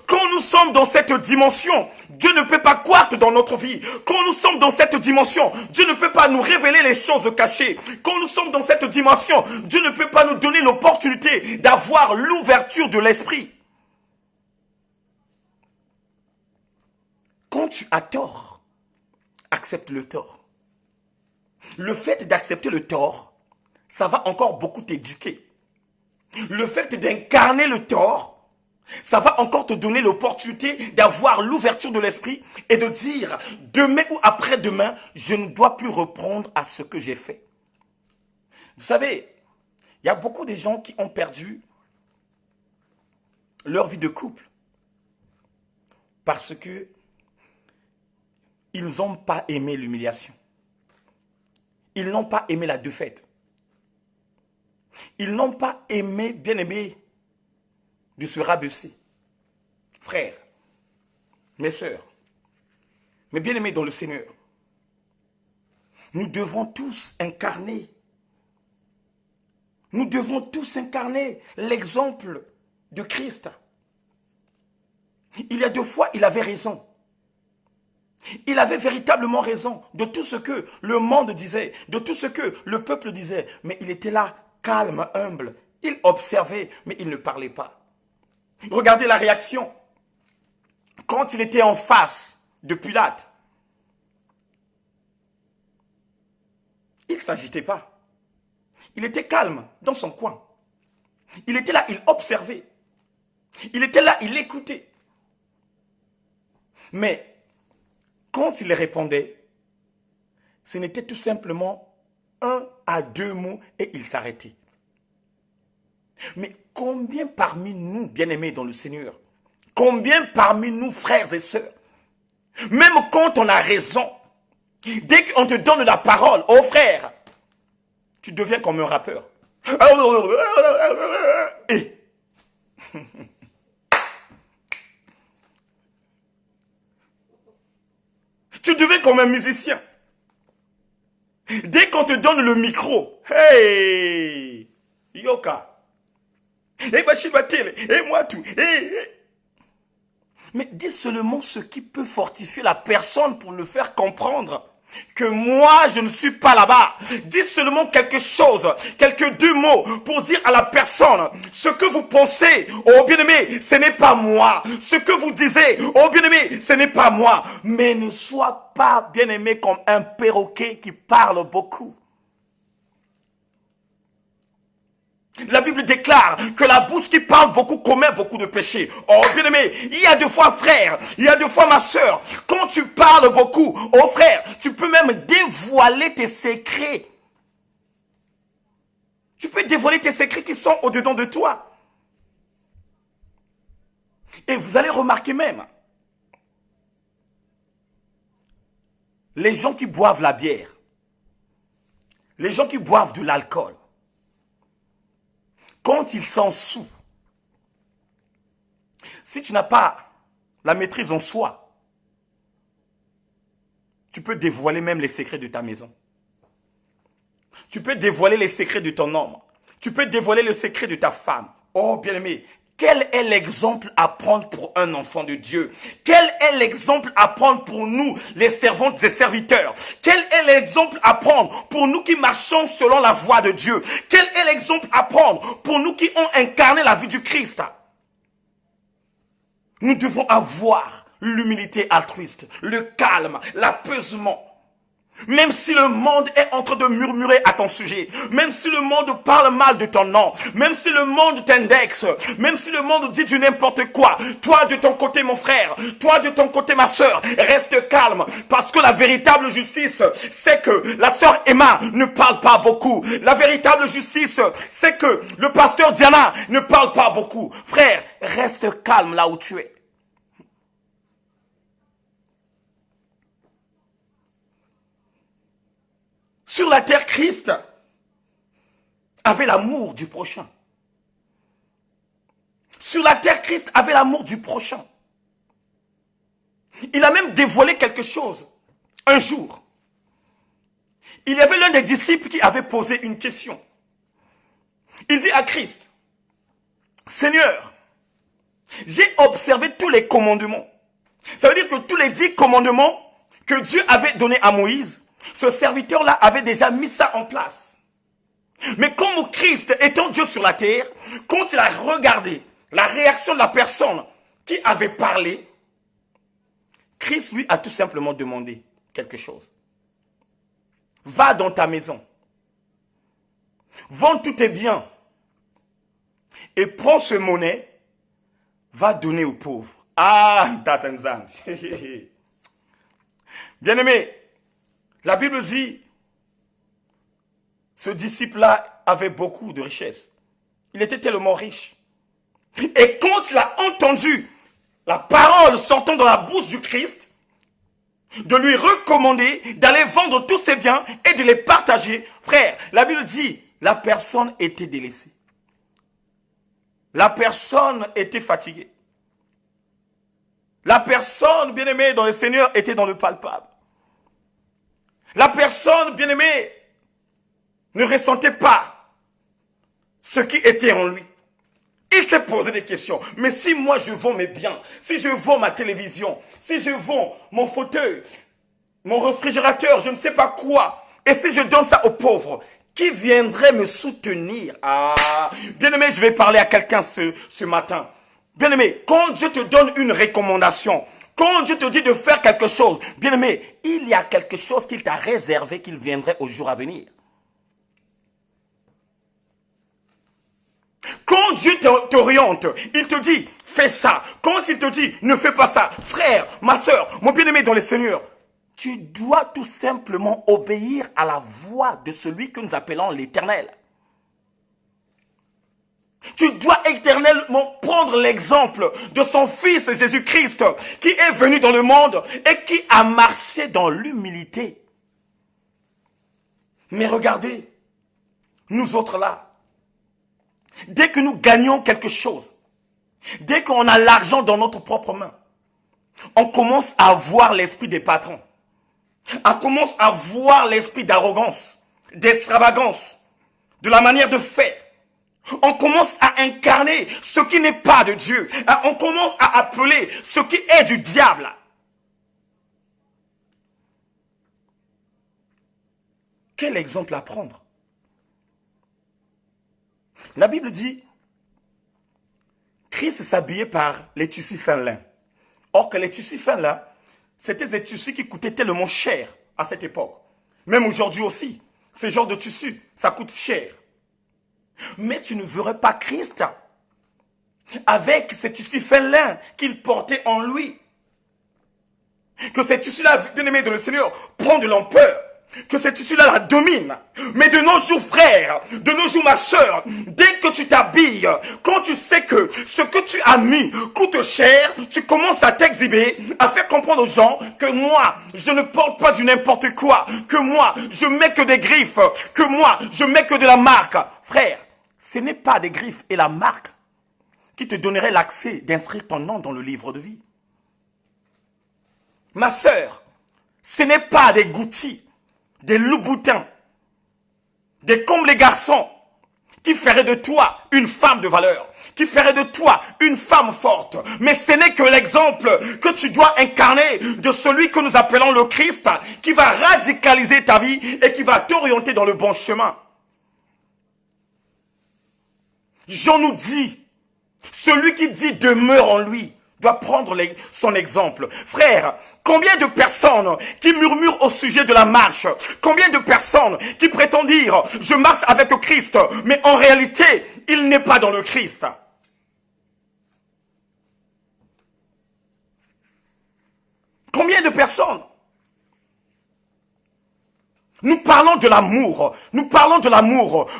Quand nous sommes dans cette dimension, Dieu ne peut pas croître dans notre vie. Quand nous sommes dans cette dimension, Dieu ne peut pas nous révéler les choses cachées. Quand nous sommes dans cette dimension, Dieu ne peut pas nous donner l'opportunité d'avoir l'ouverture de l'esprit. Quand tu as tort, accepte le tort. Le fait d'accepter le tort, ça va encore beaucoup t'éduquer. Le fait d'incarner le tort, ça va encore te donner l'opportunité d'avoir l'ouverture de l'esprit et de dire, demain ou après-demain, je ne dois plus reprendre à ce que j'ai fait. Vous savez, il y a beaucoup de gens qui ont perdu leur vie de couple parce que ils n'ont pas aimé l'humiliation. Ils n'ont pas aimé la défaite. Ils n'ont pas aimé, bien aimé, de se rabaisser. Frères, mes sœurs, mes bien-aimés dans le Seigneur, nous devons tous incarner. Nous devons tous incarner l'exemple de Christ. Il y a 2 fois, il avait raison. Il avait véritablement raison de tout ce que le monde disait, de tout ce que le peuple disait. Mais il était là, calme, humble. Il observait, mais il ne parlait pas. Regardez la réaction. Quand il était en face de Pilate, il ne s'agitait pas. Il était calme dans son coin. Il était là, il observait. Il était là, il écoutait. Mais quand il répondait, ce n'était tout simplement 1 à 2 mots et il s'arrêtait. Mais combien parmi nous, bien-aimés dans le Seigneur, combien parmi nous, frères et sœurs, même quand on a raison, dès qu'on te donne la parole, oh frère, tu deviens comme un rappeur. Et tu deviens comme un musicien. Dès qu'on te donne le micro, hey, Yoka, et moi tout. Mais dis seulement ce qui peut fortifier la personne pour le faire comprendre que moi je ne suis pas là-bas. Dis seulement quelque chose, quelques 2 mots pour dire à la personne ce que vous pensez, oh bien-aimé, ce n'est pas moi. Ce que vous disiez, oh bien-aimé, ce n'est pas moi. Mais ne sois pas bien-aimé comme un perroquet qui parle beaucoup. La Bible déclare que la bouche qui parle beaucoup commet beaucoup de péchés. Oh bien-aimé, il y a 2 fois frère, il y a 2 fois ma soeur. Quand tu parles beaucoup, oh frère, tu peux même dévoiler tes secrets. Tu peux dévoiler tes secrets qui sont au-dedans de toi. Et vous allez remarquer même, les gens qui boivent la bière, les gens qui boivent de l'alcool, quand ils sont sous, si tu n'as pas la maîtrise en soi, tu peux dévoiler même les secrets de ta maison. Tu peux dévoiler les secrets de ton homme. Tu peux dévoiler le secret de ta femme. Oh bien-aimé, quel est l'exemple à prendre pour un enfant de Dieu? Quel est l'exemple à prendre pour nous, les servantes et serviteurs? Quel est l'exemple à prendre pour nous qui marchons selon la voie de Dieu? Quel est l'exemple à prendre pour nous qui ont incarné la vie du Christ? Nous devons avoir l'humilité altruiste, le calme, l'apaisement. Même si le monde est en train de murmurer à ton sujet, même si le monde parle mal de ton nom, même si le monde t'indexe, même si le monde dit du n'importe quoi, toi de ton côté mon frère, toi de ton côté ma sœur, reste calme, parce que la véritable justice, c'est que la sœur Emma ne parle pas beaucoup. La véritable justice, c'est que le pasteur Diana ne parle pas beaucoup. Frère, reste calme là où tu es. Sur la terre, Christ avait l'amour du prochain. Sur la terre, Christ avait l'amour du prochain. Il a même dévoilé quelque chose. Un jour, il y avait l'un des disciples qui avait posé une question. Il dit à Christ, Seigneur, j'ai observé tous les commandements. Ça veut dire que tous les 10 commandements que Dieu avait donnés à Moïse, ce serviteur-là avait déjà mis ça en place. Mais comme Christ, étant Dieu sur la terre, quand il a regardé la réaction de la personne qui avait parlé, Christ lui a tout simplement demandé quelque chose. Va dans ta maison, vends tous tes biens et prends ce monnaie, va donner aux pauvres. Ah, Tatanzam. Bien-aimé, la Bible dit, ce disciple-là avait beaucoup de richesses. Il était tellement riche. Et quand il a entendu la parole sortant de la bouche du Christ, de lui recommander d'aller vendre tous ses biens et de les partager, frère, la Bible dit, la personne était délaissée. La personne était fatiguée. La personne, bien-aimée, dans le Seigneur, était dans le palpable. La personne, bien-aimée, ne ressentait pas ce qui était en lui. Il s'est posé des questions. Mais si moi je vends mes biens, si je vends ma télévision, si je vends mon fauteuil, mon réfrigérateur, je ne sais pas quoi, et si je donne ça aux pauvres, qui viendrait me soutenir? Ah, bien-aimé, je vais parler à quelqu'un ce matin. Bien-aimé, quand Dieu te donne une recommandation, quand Dieu te dit de faire quelque chose, bien-aimé, il y a quelque chose qu'il t'a réservé qu'il viendrait au jour à venir. Quand Dieu t'oriente, il te dit, fais ça. Quand il te dit, ne fais pas ça. Frère, ma soeur, mon bien-aimé dans le Seigneur, tu dois tout simplement obéir à la voix de celui que nous appelons l'Éternel. Tu dois éternellement prendre l'exemple de son Fils Jésus-Christ qui est venu dans le monde et qui a marché dans l'humilité. Mais regardez, nous autres là, dès que nous gagnons quelque chose, dès qu'on a l'argent dans notre propre main, on commence à voir l'esprit des patrons. On commence à voir l'esprit d'arrogance, d'extravagance, de la manière de faire. On commence à incarner ce qui n'est pas de Dieu. On commence à appeler ce qui est du diable. Quel exemple à prendre? La Bible dit, Christ s'habillait par les tissus fin lin. Or que les tissus fin lin, c'était des tissus qui coûtaient tellement cher à cette époque. Même aujourd'hui aussi, ce genre de tissu, ça coûte cher. Mais tu ne verrais pas Christ avec ces tissus fin lin qu'il portait en lui. Que ces tissus-là, bien aimés de le Seigneur, prend de l'ampleur. Que ces tissus-là la dominent. Mais de nos jours, frère, de nos jours, ma soeur, dès que tu t'habilles, quand tu sais que ce que tu as mis coûte cher, tu commences à t'exhiber, à faire comprendre aux gens que moi, je ne porte pas du n'importe quoi, que moi, je mets que des griffes, que moi, je mets que de la marque. Frère, ce n'est pas des griffes et la marque qui te donnerait l'accès d'inscrire ton nom dans le livre de vie. Ma soeur, ce n'est pas des Gucci, des Louboutins, des comme les garçons qui feraient de toi une femme de valeur, qui ferait de toi une femme forte. Mais ce n'est que l'exemple que tu dois incarner de celui que nous appelons le Christ, qui va radicaliser ta vie et qui va t'orienter dans le bon chemin. Jean nous dit, celui qui dit demeure en lui dois prendre son exemple. Frère, combien de personnes qui murmurent au sujet de la marche, combien de personnes qui prétendent dire « je marche avec le Christ », mais en réalité, il n'est pas dans le Christ. Combien de personnes? Nous parlons de l'amour,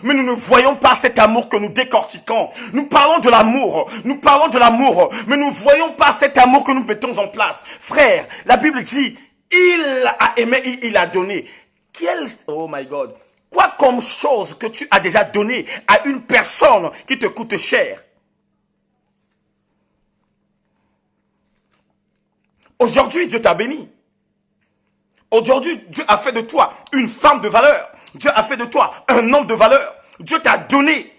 mais nous ne voyons pas cet amour que nous décortiquons. Nous parlons de l'amour, mais nous ne voyons pas cet amour que nous mettons en place. Frère, la Bible dit, il a aimé, il a donné. Oh my God, quoi comme chose que tu as déjà donné à une personne qui te coûte cher? Aujourd'hui, Dieu t'a béni. Aujourd'hui, Dieu a fait de toi une femme de valeur. Dieu a fait de toi un homme de valeur. Dieu t'a donné.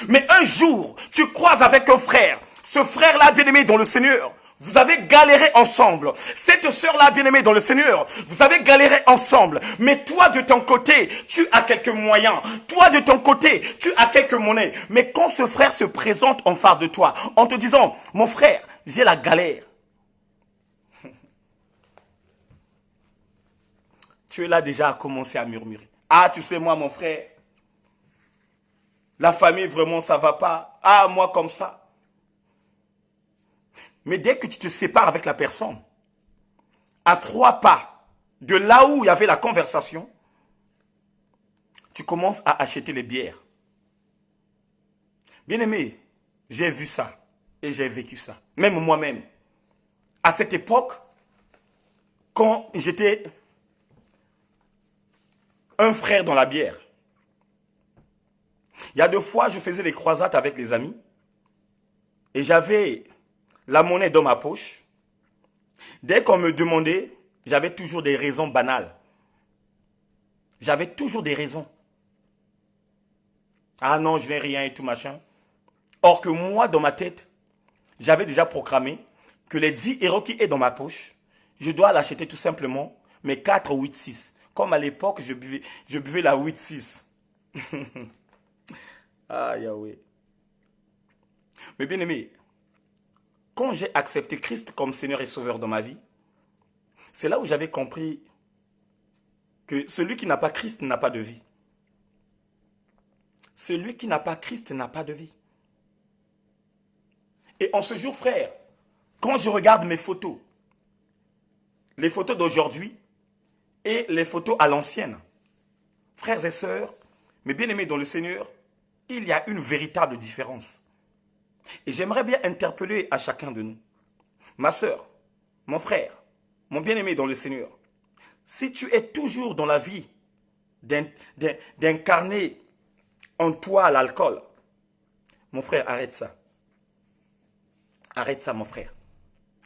Mais un jour, tu croises avec un frère. Ce frère-là, bien-aimé dans le Seigneur, vous avez galéré ensemble. Cette sœur-là, bien-aimée dans le Seigneur, vous avez galéré ensemble. Mais toi, de ton côté, tu as quelques moyens. Toi, de ton côté, tu as quelques monnaies. Mais quand ce frère se présente en face de toi, en te disant, mon frère, j'ai la galère. Tu es là déjà à commencer à murmurer. Ah, tu sais, moi, mon frère, la famille, vraiment, ça va pas. Ah, moi, comme ça. Mais dès que tu te sépares avec la personne, à 3 pas de là où il y avait la conversation, tu commences à acheter les bières. Bien-aimé, j'ai vu ça et j'ai vécu ça. Même moi-même. À cette époque, quand j'étais un frère dans la bière. Il y a 2 fois, je faisais des croisades avec les amis et j'avais la monnaie dans ma poche. Dès qu'on me demandait, j'avais toujours des raisons banales. J'avais toujours des raisons. Ah non, je n'ai rien et tout machin. Or que moi, dans ma tête, j'avais déjà programmé que les 10 euros qui est dans ma poche, je dois l'acheter tout simplement, mais 4 ou 8, 6. Comme à l'époque, je buvais la 8-6. Ah, Yahweh. Mais bien aimé, quand j'ai accepté Christ comme Seigneur et Sauveur dans ma vie, c'est là où j'avais compris que celui qui n'a pas Christ n'a pas de vie. Celui qui n'a pas Christ n'a pas de vie. Et en ce jour, frère, quand je regarde mes photos, les photos d'aujourd'hui, et les photos à l'ancienne. Frères et sœurs, mes bien-aimés dans le Seigneur, il y a une véritable différence. Et j'aimerais bien interpeller à chacun de nous. Ma sœur, mon frère, mon bien-aimé dans le Seigneur, si tu es toujours dans la vie d'incarner en toi l'alcool, mon frère, arrête ça. Arrête ça, mon frère.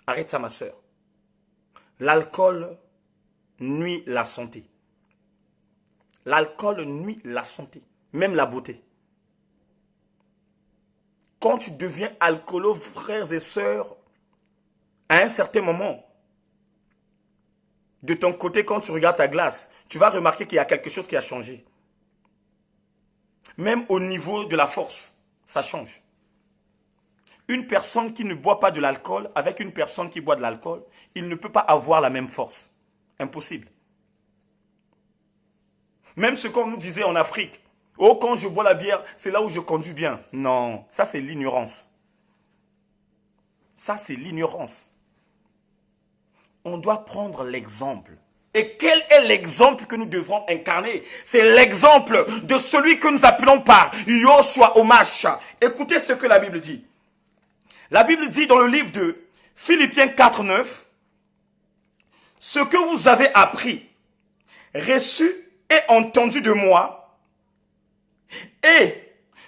Arrête ça, ma sœur. L'alcool nuit la santé. L'alcool nuit la santé, même la beauté. Quand tu deviens alcoolo, frères et sœurs, à un certain moment, de ton côté, quand tu regardes ta glace, tu vas remarquer qu'il y a quelque chose qui a changé. Même au niveau de la force, ça change. Une personne qui ne boit pas de l'alcool, avec une personne qui boit de l'alcool, il ne peut pas avoir la même force. Impossible. Même ce qu'on nous disait en Afrique. Oh, quand je bois la bière, c'est là où je conduis bien. Non, ça c'est l'ignorance. Ça c'est l'ignorance. On doit prendre l'exemple. Et quel est l'exemple que nous devons incarner? C'est l'exemple de celui que nous appelons par Yoshua Omasha. Écoutez ce que la Bible dit. La Bible dit dans le livre de Philippiens 4, 9, ce que vous avez appris, reçu et entendu de moi, et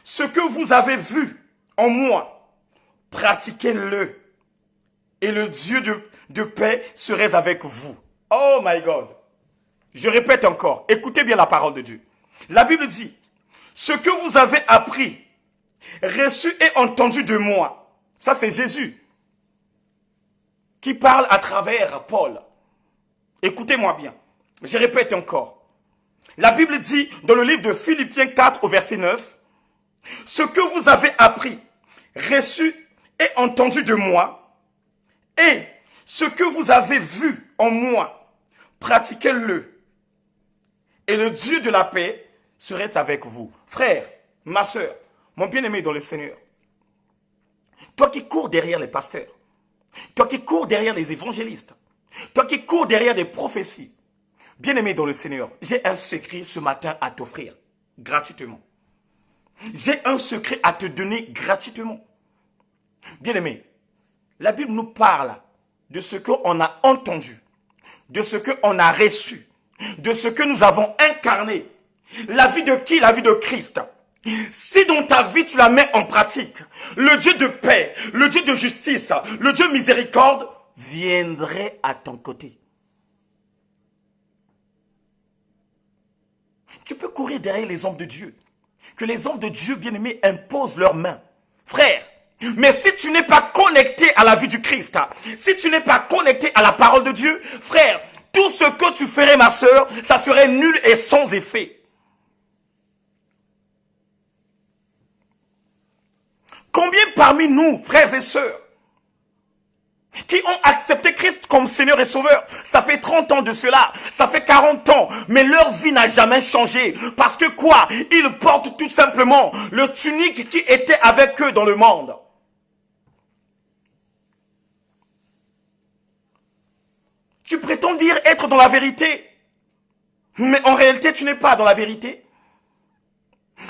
ce que vous avez vu en moi, pratiquez-le, et le Dieu de paix serait avec vous. Oh my God! Je répète encore, écoutez bien la parole de Dieu. La Bible dit, ce que vous avez appris, reçu et entendu de moi, ça c'est Jésus qui parle à travers Paul. Écoutez-moi bien. Je répète encore. La Bible dit dans le livre de Philippiens 4 au verset 9, ce que vous avez appris, reçu et entendu de moi, Et ce que vous avez vu en moi, pratiquez-le. Et le Dieu de la paix serait avec vous. Frère, ma soeur, mon bien-aimé dans le Seigneur, toi qui cours derrière les pasteurs, toi qui cours derrière les évangélistes, toi qui cours derrière des prophéties, bien-aimé dans le Seigneur, j'ai un secret ce matin à t'offrir gratuitement. J'ai un secret à te donner gratuitement. Bien-aimé, la Bible nous parle de ce qu'on a entendu, de ce qu'on a reçu, de ce que nous avons incarné. La vie de qui? La vie de Christ. Si dans ta vie tu la mets en pratique, le Dieu de paix, le Dieu de justice, le Dieu miséricorde viendrait à ton côté. Tu peux courir derrière les hommes de Dieu. Que les hommes de Dieu, bien-aimés, imposent leurs mains. Frère, mais si tu n'es pas connecté à la vie du Christ, si tu n'es pas connecté à la parole de Dieu, frère, tout ce que tu ferais, ma soeur, ça serait nul et sans effet. Combien parmi nous, frères et sœurs, qui ont accepté Christ comme Seigneur et Sauveur, ça fait 30 ans de cela, ça fait 40 ans, mais leur vie n'a jamais changé. Parce que quoi? Ils portent tout simplement le tunique qui était avec eux dans le monde. Tu prétends dire être dans la vérité, mais en réalité tu n'es pas dans la vérité.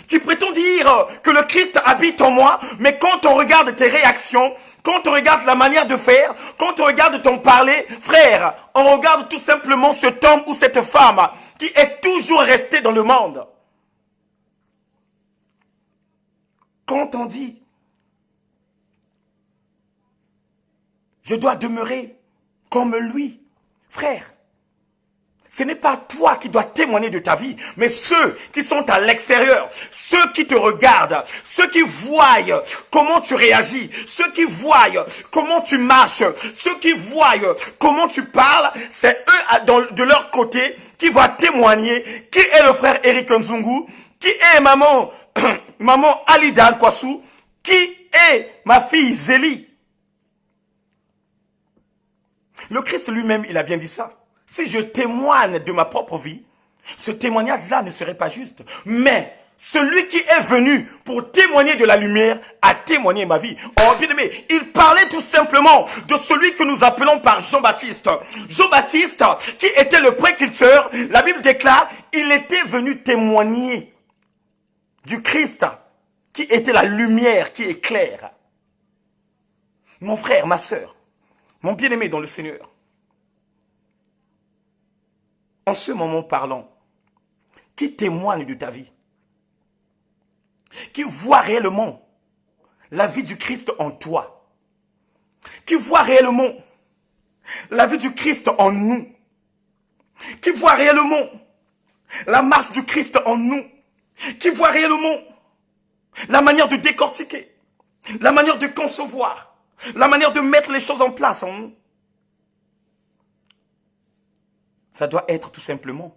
Tu prétends dire que le Christ habite en moi, mais quand on regarde tes réactions, quand on regarde la manière de faire, quand on regarde ton parler, frère, on regarde tout simplement cet homme ou cette femme qui est toujours resté dans le monde. Quand on dit, je dois demeurer comme lui, frère, ce n'est pas toi qui dois témoigner de ta vie, mais ceux qui sont à l'extérieur, ceux qui te regardent, ceux qui voient comment tu réagis, ceux qui voient comment tu marches, ceux qui voient comment tu parles, c'est eux de leur côté qui vont témoigner qui est le frère Eric Nzungu, qui est maman, maman Alida Kwasu, qui est ma fille Zélie. Le Christ lui-même, il a bien dit ça. Si je témoigne de ma propre vie, ce témoignage-là ne serait pas juste. Mais celui qui est venu pour témoigner de la lumière a témoigné ma vie. Oh bien aimé, il parlait tout simplement de celui que nous appelons par Jean-Baptiste. Jean-Baptiste, qui était le précurseur, la Bible déclare, il était venu témoigner du Christ, qui était la lumière qui éclaire. Mon frère, ma soeur, mon bien-aimé dans le Seigneur, en ce moment parlant, qui témoigne de ta vie, qui voit réellement la vie du Christ en toi, qui voit réellement la vie du Christ en nous, qui voit réellement la marche du Christ en nous, qui voit réellement la manière de décortiquer, la manière de concevoir, la manière de mettre les choses en place en nous. Ça doit être tout simplement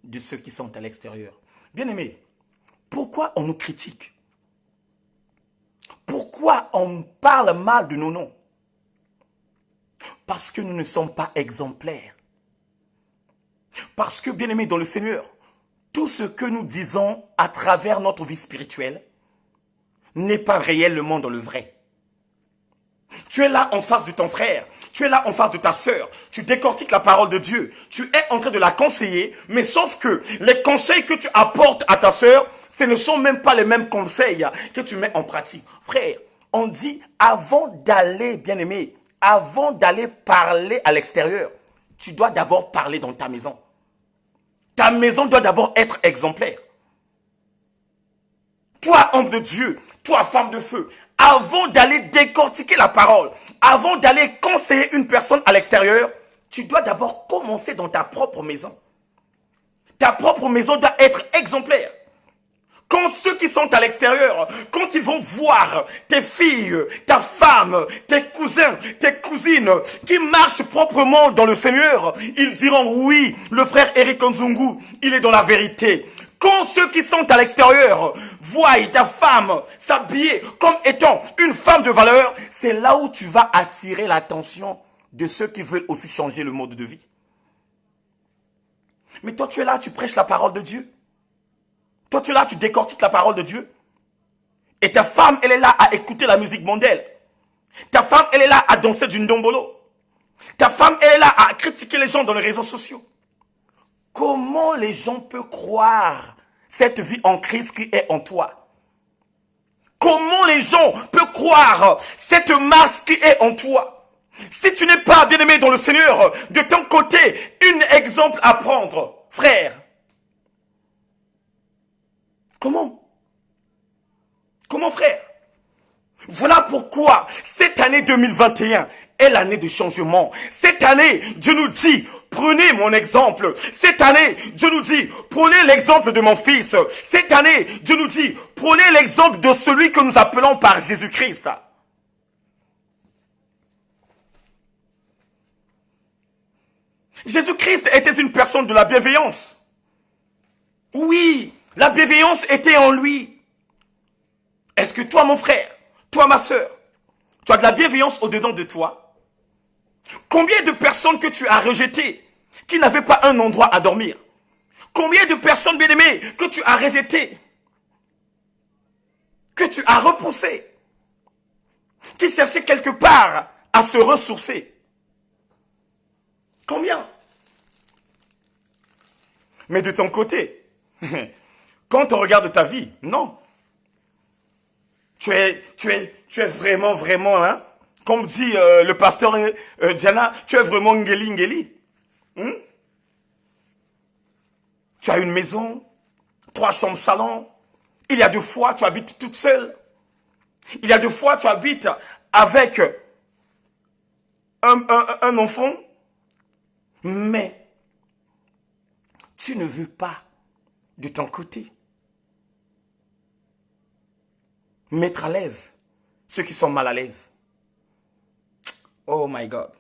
de ceux qui sont à l'extérieur. Bien-aimés, pourquoi on nous critique? Pourquoi on parle mal de nos noms? Parce que nous ne sommes pas exemplaires. Parce que, bien-aimés dans le Seigneur, tout ce que nous disons à travers notre vie spirituelle n'est pas réellement dans le vrai. Tu es là en face de ton frère, tu es là en face de ta sœur, tu décortiques la parole de Dieu, tu es en train de la conseiller, mais sauf que les conseils que tu apportes à ta sœur, ce ne sont même pas les mêmes conseils que tu mets en pratique. Frère, on dit avant d'aller, bien-aimé, avant d'aller parler à l'extérieur, tu dois d'abord parler dans ta maison. Ta maison doit d'abord être exemplaire. Toi, homme de Dieu, toi, femme de feu, avant d'aller décortiquer la parole, avant d'aller conseiller une personne à l'extérieur, tu dois d'abord commencer dans ta propre maison. Ta propre maison doit être exemplaire. Quand ceux qui sont à l'extérieur, quand ils vont voir tes filles, ta femme, tes cousins, tes cousines qui marchent proprement dans le Seigneur, ils diront oui, le frère Eric Nzungu, il est dans la vérité. Quand ceux qui sont à l'extérieur voient ta femme s'habiller comme étant une femme de valeur, c'est là où tu vas attirer l'attention de ceux qui veulent aussi changer le mode de vie. Mais toi, tu es là, tu prêches la parole de Dieu. Toi, tu es là, tu décortiques la parole de Dieu. Et ta femme, elle est là à écouter la musique mondaine. Ta femme, elle est là à danser du ndombolo. Ta femme, elle est là à critiquer les gens dans les réseaux sociaux. Comment les gens peuvent croire cette vie en Christ qui est en toi? Comment les gens peuvent croire cette marche qui est en toi? Si tu n'es pas bien-aimé dans le Seigneur, de ton côté, un exemple à prendre, frère. Comment? Comment, frère? Voilà pourquoi cette année 2021 est l'année de changement. Cette année, Dieu nous dit, prenez mon exemple. Cette année, Dieu nous dit, prenez l'exemple de mon fils. Cette année, Dieu nous dit, prenez l'exemple de celui que nous appelons par Jésus-Christ. Jésus-Christ était une personne de la bienveillance. Oui, la bienveillance était en lui. Est-ce que toi, mon frère, toi, ma soeur, tu as de la bienveillance au-dedans de toi? Combien de personnes que tu as rejetées, qui n'avaient pas un endroit à dormir? Combien de personnes bien-aimées que tu as rejetées, que tu as repoussées, qui cherchaient quelque part à se ressourcer? Combien? Mais de ton côté, quand on regarde ta vie, non. Tu es vraiment, hein, comme dit le pasteur Diana, tu es vraiment ngeli. Tu as une maison, 3 chambres salon. Il y a 2 fois, tu habites toute seule. Il y a 2 fois, tu habites avec un enfant. Mais tu ne veux pas, de ton côté, mettre à l'aise ceux qui sont mal à l'aise. Oh my God.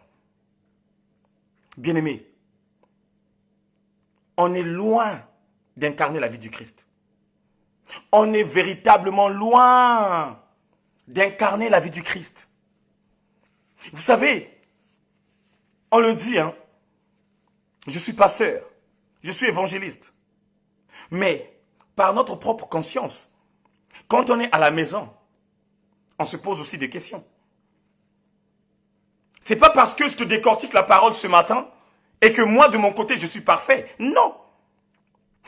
Bien-aimé, on est loin d'incarner la vie du Christ. On est véritablement loin d'incarner la vie du Christ. Vous savez, on le dit, hein, je suis pasteur, je suis évangéliste. Mais par notre propre conscience, quand on est à la maison, on se pose aussi des questions. C'est pas parce que je te décortique la parole ce matin et que moi, de mon côté, je suis parfait. Non.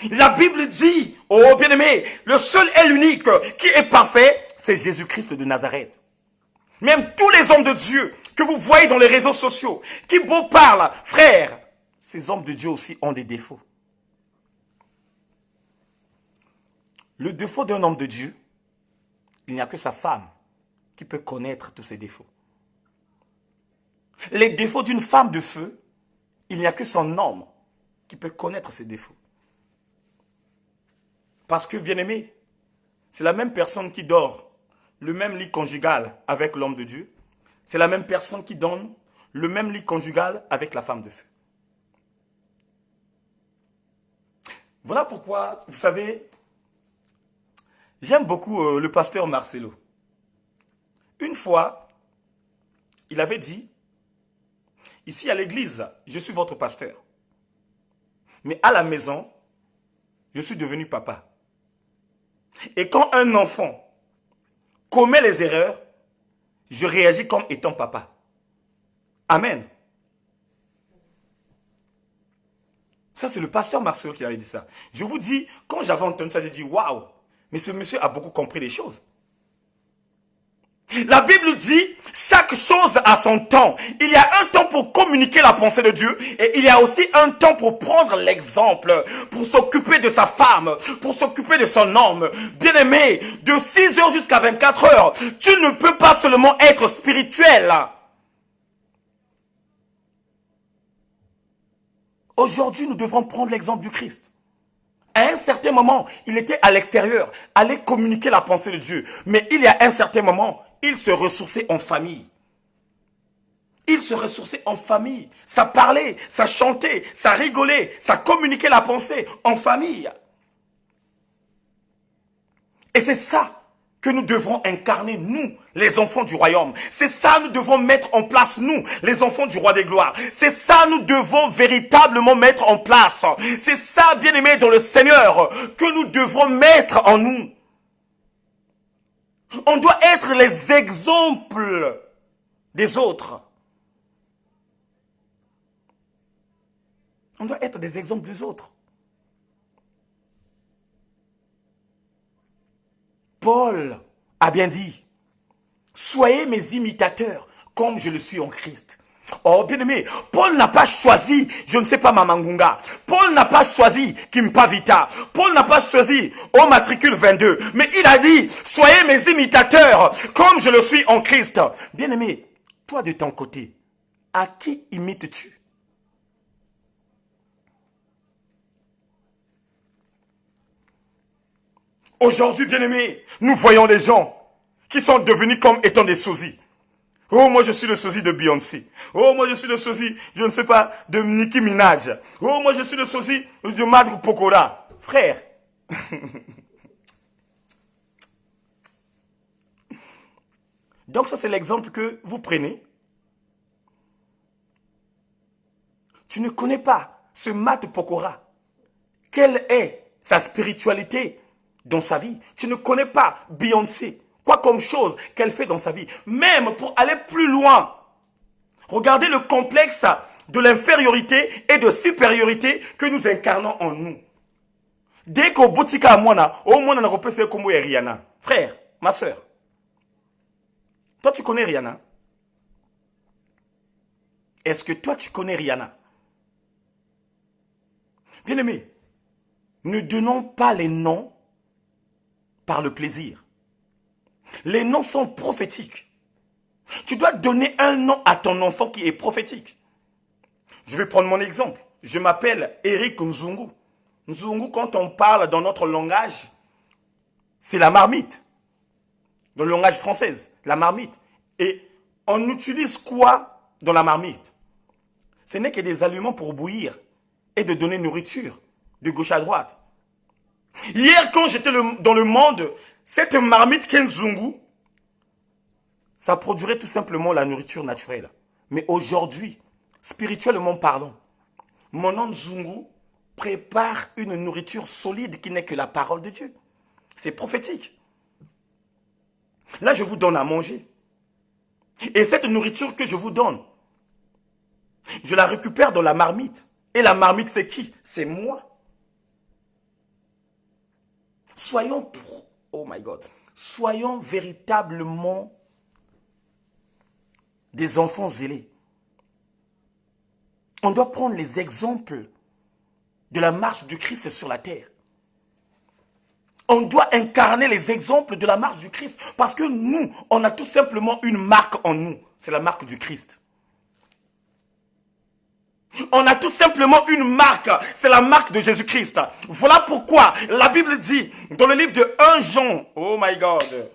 La Bible dit, oh bien-aimé, le seul et l'unique qui est parfait, c'est Jésus-Christ de Nazareth. Même tous les hommes de Dieu que vous voyez dans les réseaux sociaux, qui vous parlent, frère, ces hommes de Dieu aussi ont des défauts. Le défaut d'un homme de Dieu, il n'y a que sa femme qui peut connaître tous ses défauts. Les défauts d'une femme de feu, il n'y a que son homme qui peut connaître ses défauts. Parce que, bien-aimé, c'est la même personne qui dort le même lit conjugal avec l'homme de Dieu. C'est la même personne qui donne le même lit conjugal avec la femme de feu. Voilà pourquoi, vous savez, j'aime beaucoup le pasteur Marcelo. Une fois, il avait dit, ici à l'église, je suis votre pasteur. Mais à la maison, je suis devenu papa. Et quand un enfant commet les erreurs, je réagis comme étant papa. Amen. Ça, c'est le pasteur Marcelo qui avait dit ça. Je vous dis, quand j'avais entendu ça, j'ai dit, waouh, mais ce monsieur a beaucoup compris les choses. La Bible dit, chaque chose a son temps. Il y a un temps pour communiquer la pensée de Dieu et il y a aussi un temps pour prendre l'exemple, pour s'occuper de sa femme, pour s'occuper de son homme. Bien-aimé, de 6 heures jusqu'à 24 heures, tu ne peux pas seulement être spirituel. Aujourd'hui, nous devons prendre l'exemple du Christ. À un certain moment, il était à l'extérieur, allait communiquer la pensée de Dieu. Mais il y a un certain moment, il se ressourçait en famille. Il se ressourçait en famille. Ça parlait, ça chantait, ça rigolait, ça communiquait la pensée en famille. Et c'est ça que nous devrons incarner, nous, les enfants du royaume. C'est ça nous devons mettre en place, nous, les enfants du roi des gloires. C'est ça nous devons véritablement mettre en place. C'est ça, bien-aimés dans le Seigneur, que nous devrons mettre en nous. On doit être les exemples des autres. On doit être des exemples des autres. Paul a bien dit, soyez mes imitateurs comme je le suis en Christ. Oh, bien aimé, Paul n'a pas choisi, je ne sais pas, Mamangunga. Paul n'a pas choisi Kimpa Vita. Paul n'a pas choisi au matricule 22. Mais il a dit, soyez mes imitateurs comme je le suis en Christ. Bien aimé, toi de ton côté, à qui imites-tu? Aujourd'hui, bien-aimés, nous voyons des gens qui sont devenus comme étant des sosies. Oh, moi je suis le sosie de Beyoncé. Oh, moi je suis le sosie, je ne sais pas, de Nicki Minaj. Oh, moi je suis le sosie de Madre Pokora. Frère. Donc ça c'est l'exemple que vous prenez. Tu ne connais pas ce Matt Pokora. Quelle est sa spiritualité dans sa vie? Tu ne connais pas Beyoncé. Quoi comme chose qu'elle fait dans sa vie. Même pour aller plus loin. Regardez le complexe de l'infériorité et de supériorité que nous incarnons en nous. Dès qu'au boutique à moi, au moins on a repéré comme Rihanna. Frère, ma soeur. Toi tu connais Rihanna? Est-ce que toi tu connais Rihanna? Bien-aimé, ne donnons pas les noms par le plaisir. Les noms sont prophétiques. Tu dois donner un nom à ton enfant qui est prophétique. Je vais prendre mon exemple. Je m'appelle Eric Nzungu. Nzungu, quand on parle dans notre langage, c'est la marmite. Dans le langage français, la marmite. Et on utilise quoi dans la marmite? Ce n'est que des aliments pour bouillir et de donner nourriture de gauche à droite. Hier, quand j'étais dans le monde, cette marmite Kenzungu, ça produirait tout simplement la nourriture naturelle. Mais aujourd'hui, spirituellement parlant, mon nom Nzungu prépare une nourriture solide qui n'est que la parole de Dieu. C'est prophétique. Là, je vous donne à manger. Et cette nourriture que je vous donne, je la récupère dans la marmite. Et la marmite, c'est qui? C'est moi. Soyons, oh my God, soyons véritablement des enfants zélés. On doit prendre les exemples de la marche du Christ sur la terre. On doit incarner les exemples de la marche du Christ. Parce que nous, on a tout simplement une marque en nous. C'est la marque du Christ. On a tout simplement une marque, c'est la marque de Jésus-Christ. Voilà pourquoi la Bible dit, dans le livre de 1 Jean, oh my God,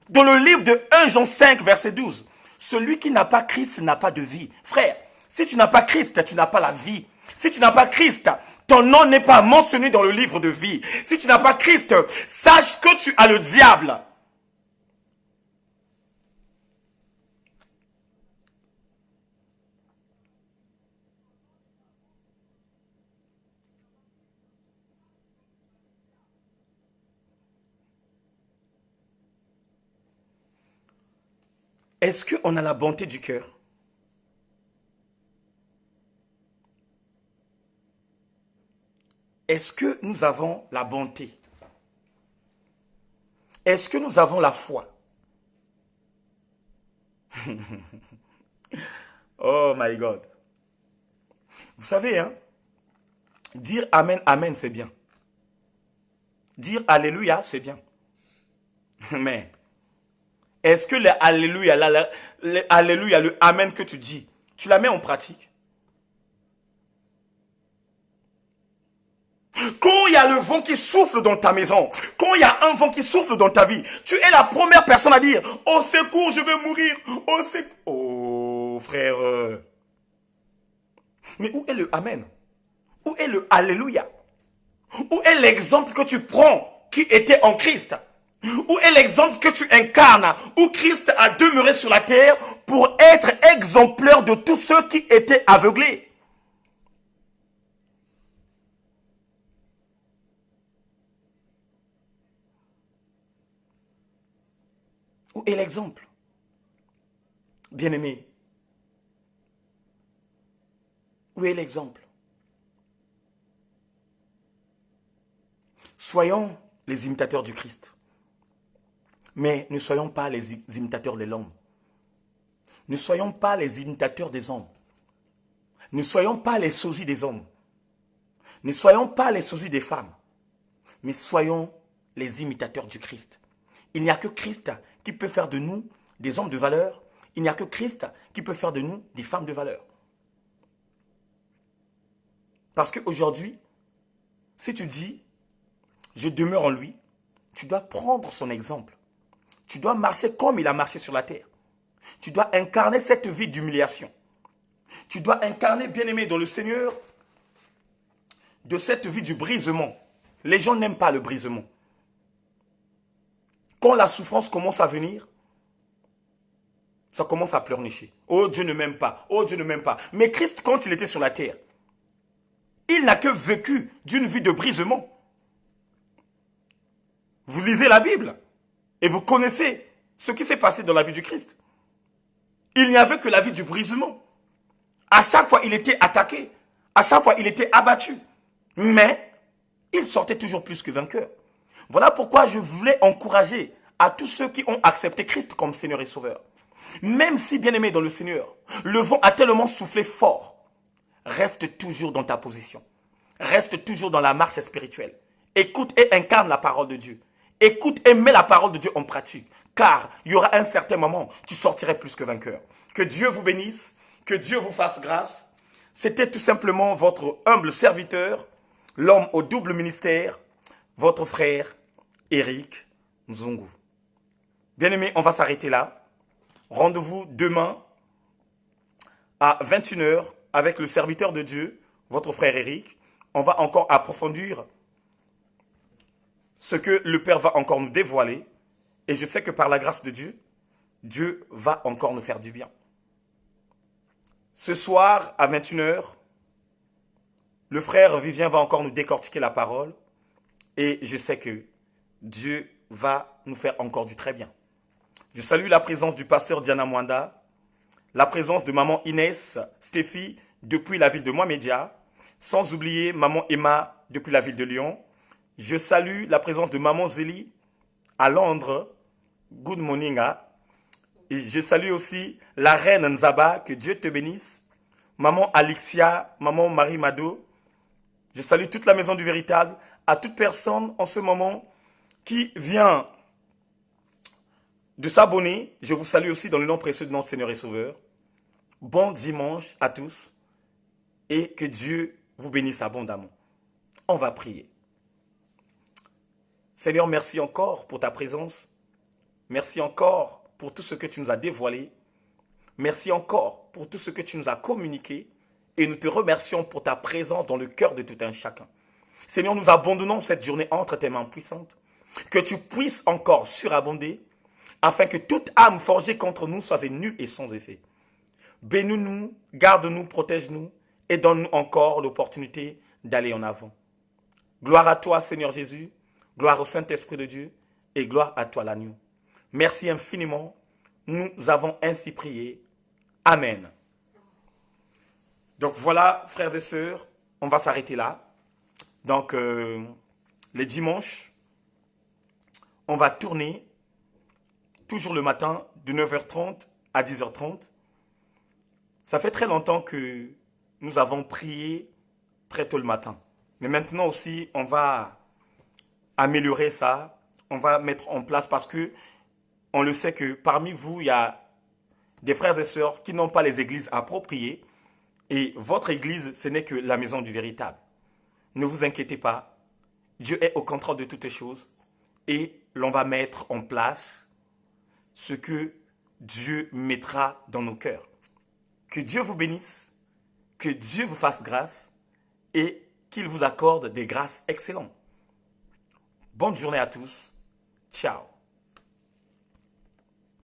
dans le livre de 1 Jean 5, verset 12, celui qui n'a pas Christ n'a pas de vie. Frère, si tu n'as pas Christ, tu n'as pas la vie. Si tu n'as pas Christ, ton nom n'est pas mentionné dans le livre de vie. Si tu n'as pas Christ, sache que tu as le diable. Est-ce qu'on a la bonté du cœur? Est-ce que nous avons la bonté? Est-ce que nous avons la foi? Oh my God. Vous savez, hein, dire Amen, Amen, c'est bien. Dire Alléluia, c'est bien. Mais est-ce que le Alléluia, le Alléluia, le Amen que tu dis, tu la mets en pratique? Quand il y a le vent qui souffle dans ta maison, quand il y a un vent qui souffle dans ta vie, tu es la première personne à dire, au secours, je vais mourir, au secours. Oh, frère. Mais où est le Amen? Où est le Alléluia? Où est l'exemple que tu prends qui était en Christ? Où est l'exemple que tu incarnes, où Christ a demeuré sur la terre pour être exemplaire de tous ceux qui étaient aveuglés? Où est l'exemple? Bien-aimé, où est l'exemple? Soyons les imitateurs du Christ. Mais ne soyons pas les imitateurs de l'homme. Ne soyons pas les imitateurs des hommes. Ne soyons pas les sosies des hommes. Ne soyons pas les sosies des femmes. Mais soyons les imitateurs du Christ. Il n'y a que Christ qui peut faire de nous des hommes de valeur. Il n'y a que Christ qui peut faire de nous des femmes de valeur. Parce qu'aujourd'hui, si tu dis, je demeure en lui, tu dois prendre son exemple. Tu dois marcher comme il a marché sur la terre. Tu dois incarner cette vie d'humiliation. Tu dois incarner, bien-aimé dans le Seigneur, de cette vie du brisement. Les gens n'aiment pas le brisement. Quand la souffrance commence à venir, ça commence à pleurnicher. Oh, Dieu ne m'aime pas. Oh, Dieu ne m'aime pas. Mais Christ, quand il était sur la terre, il n'a que vécu d'une vie de brisement. Vous lisez la Bible et vous connaissez ce qui s'est passé dans la vie du Christ. Il n'y avait que la vie du brisement. À chaque fois, il était attaqué. À chaque fois, il était abattu. Mais il sortait toujours plus que vainqueur. Voilà pourquoi je voulais encourager à tous ceux qui ont accepté Christ comme Seigneur et Sauveur. Même si, bien-aimé dans le Seigneur, le vent a tellement soufflé fort, reste toujours dans ta position. Reste toujours dans la marche spirituelle. Écoute et incarne la parole de Dieu. Écoute et mets la parole de Dieu en pratique. Car il y aura un certain moment, tu sortirais plus que vainqueur. Que Dieu vous bénisse, que Dieu vous fasse grâce. C'était tout simplement votre humble serviteur, l'homme au double ministère, votre frère Eric Nzungu. Bien-aimés, on va s'arrêter là. Rendez-vous demain à 21 h avec le serviteur de Dieu, votre frère Eric. On va encore approfondir ce que le Père va encore nous dévoiler. Et je sais que par la grâce de Dieu, Dieu va encore nous faire du bien. Ce soir, à 21 h, le frère Vivien va encore nous décortiquer la parole. Et je sais que Dieu va nous faire encore du très bien. Je salue la présence du pasteur Diana Mwanda, la présence de maman Inès Stéphie depuis la ville de Moimédia, sans oublier maman Emma depuis la ville de Lyon. Je salue la présence de maman Zélie à Londres. Good morning. Et je salue aussi la reine Nzaba, que Dieu te bénisse. Maman Alexia, maman Marie Mado. Je salue toute la maison du véritable, à toute personne en ce moment qui vient de s'abonner. Je vous salue aussi dans le nom précieux de notre Seigneur et Sauveur. Bon dimanche à tous et que Dieu vous bénisse abondamment. On va prier. Seigneur, merci encore pour ta présence. Merci encore pour tout ce que tu nous as dévoilé. Merci encore pour tout ce que tu nous as communiqué. Et nous te remercions pour ta présence dans le cœur de tout un chacun. Seigneur, nous abandonnons cette journée entre tes mains puissantes. Que tu puisses encore surabonder, afin que toute âme forgée contre nous soit nulle et sans effet. Bénis-nous, garde-nous, protège-nous et donne-nous encore l'opportunité d'aller en avant. Gloire à toi, Seigneur Jésus, gloire au Saint-Esprit de Dieu et gloire à toi l'agneau. Merci infiniment, nous avons ainsi prié. Amen. Donc voilà, frères et sœurs, on va s'arrêter là. Donc, les dimanches, on va tourner toujours le matin de 9 h 30 à 10 h 30. Ça fait très longtemps que nous avons prié très tôt le matin. Mais maintenant aussi, on va améliorer ça. On va mettre en place parce que on le sait que parmi vous, il y a des frères et sœurs qui n'ont pas les églises appropriées. Et votre église, ce n'est que la maison du véritable. Ne vous inquiétez pas. Dieu est au contrôle de toutes choses. Et l'on va mettre en place ce que Dieu mettra dans nos cœurs. Que Dieu vous bénisse, que Dieu vous fasse grâce et qu'il vous accorde des grâces excellentes. Bonne journée à tous. Ciao.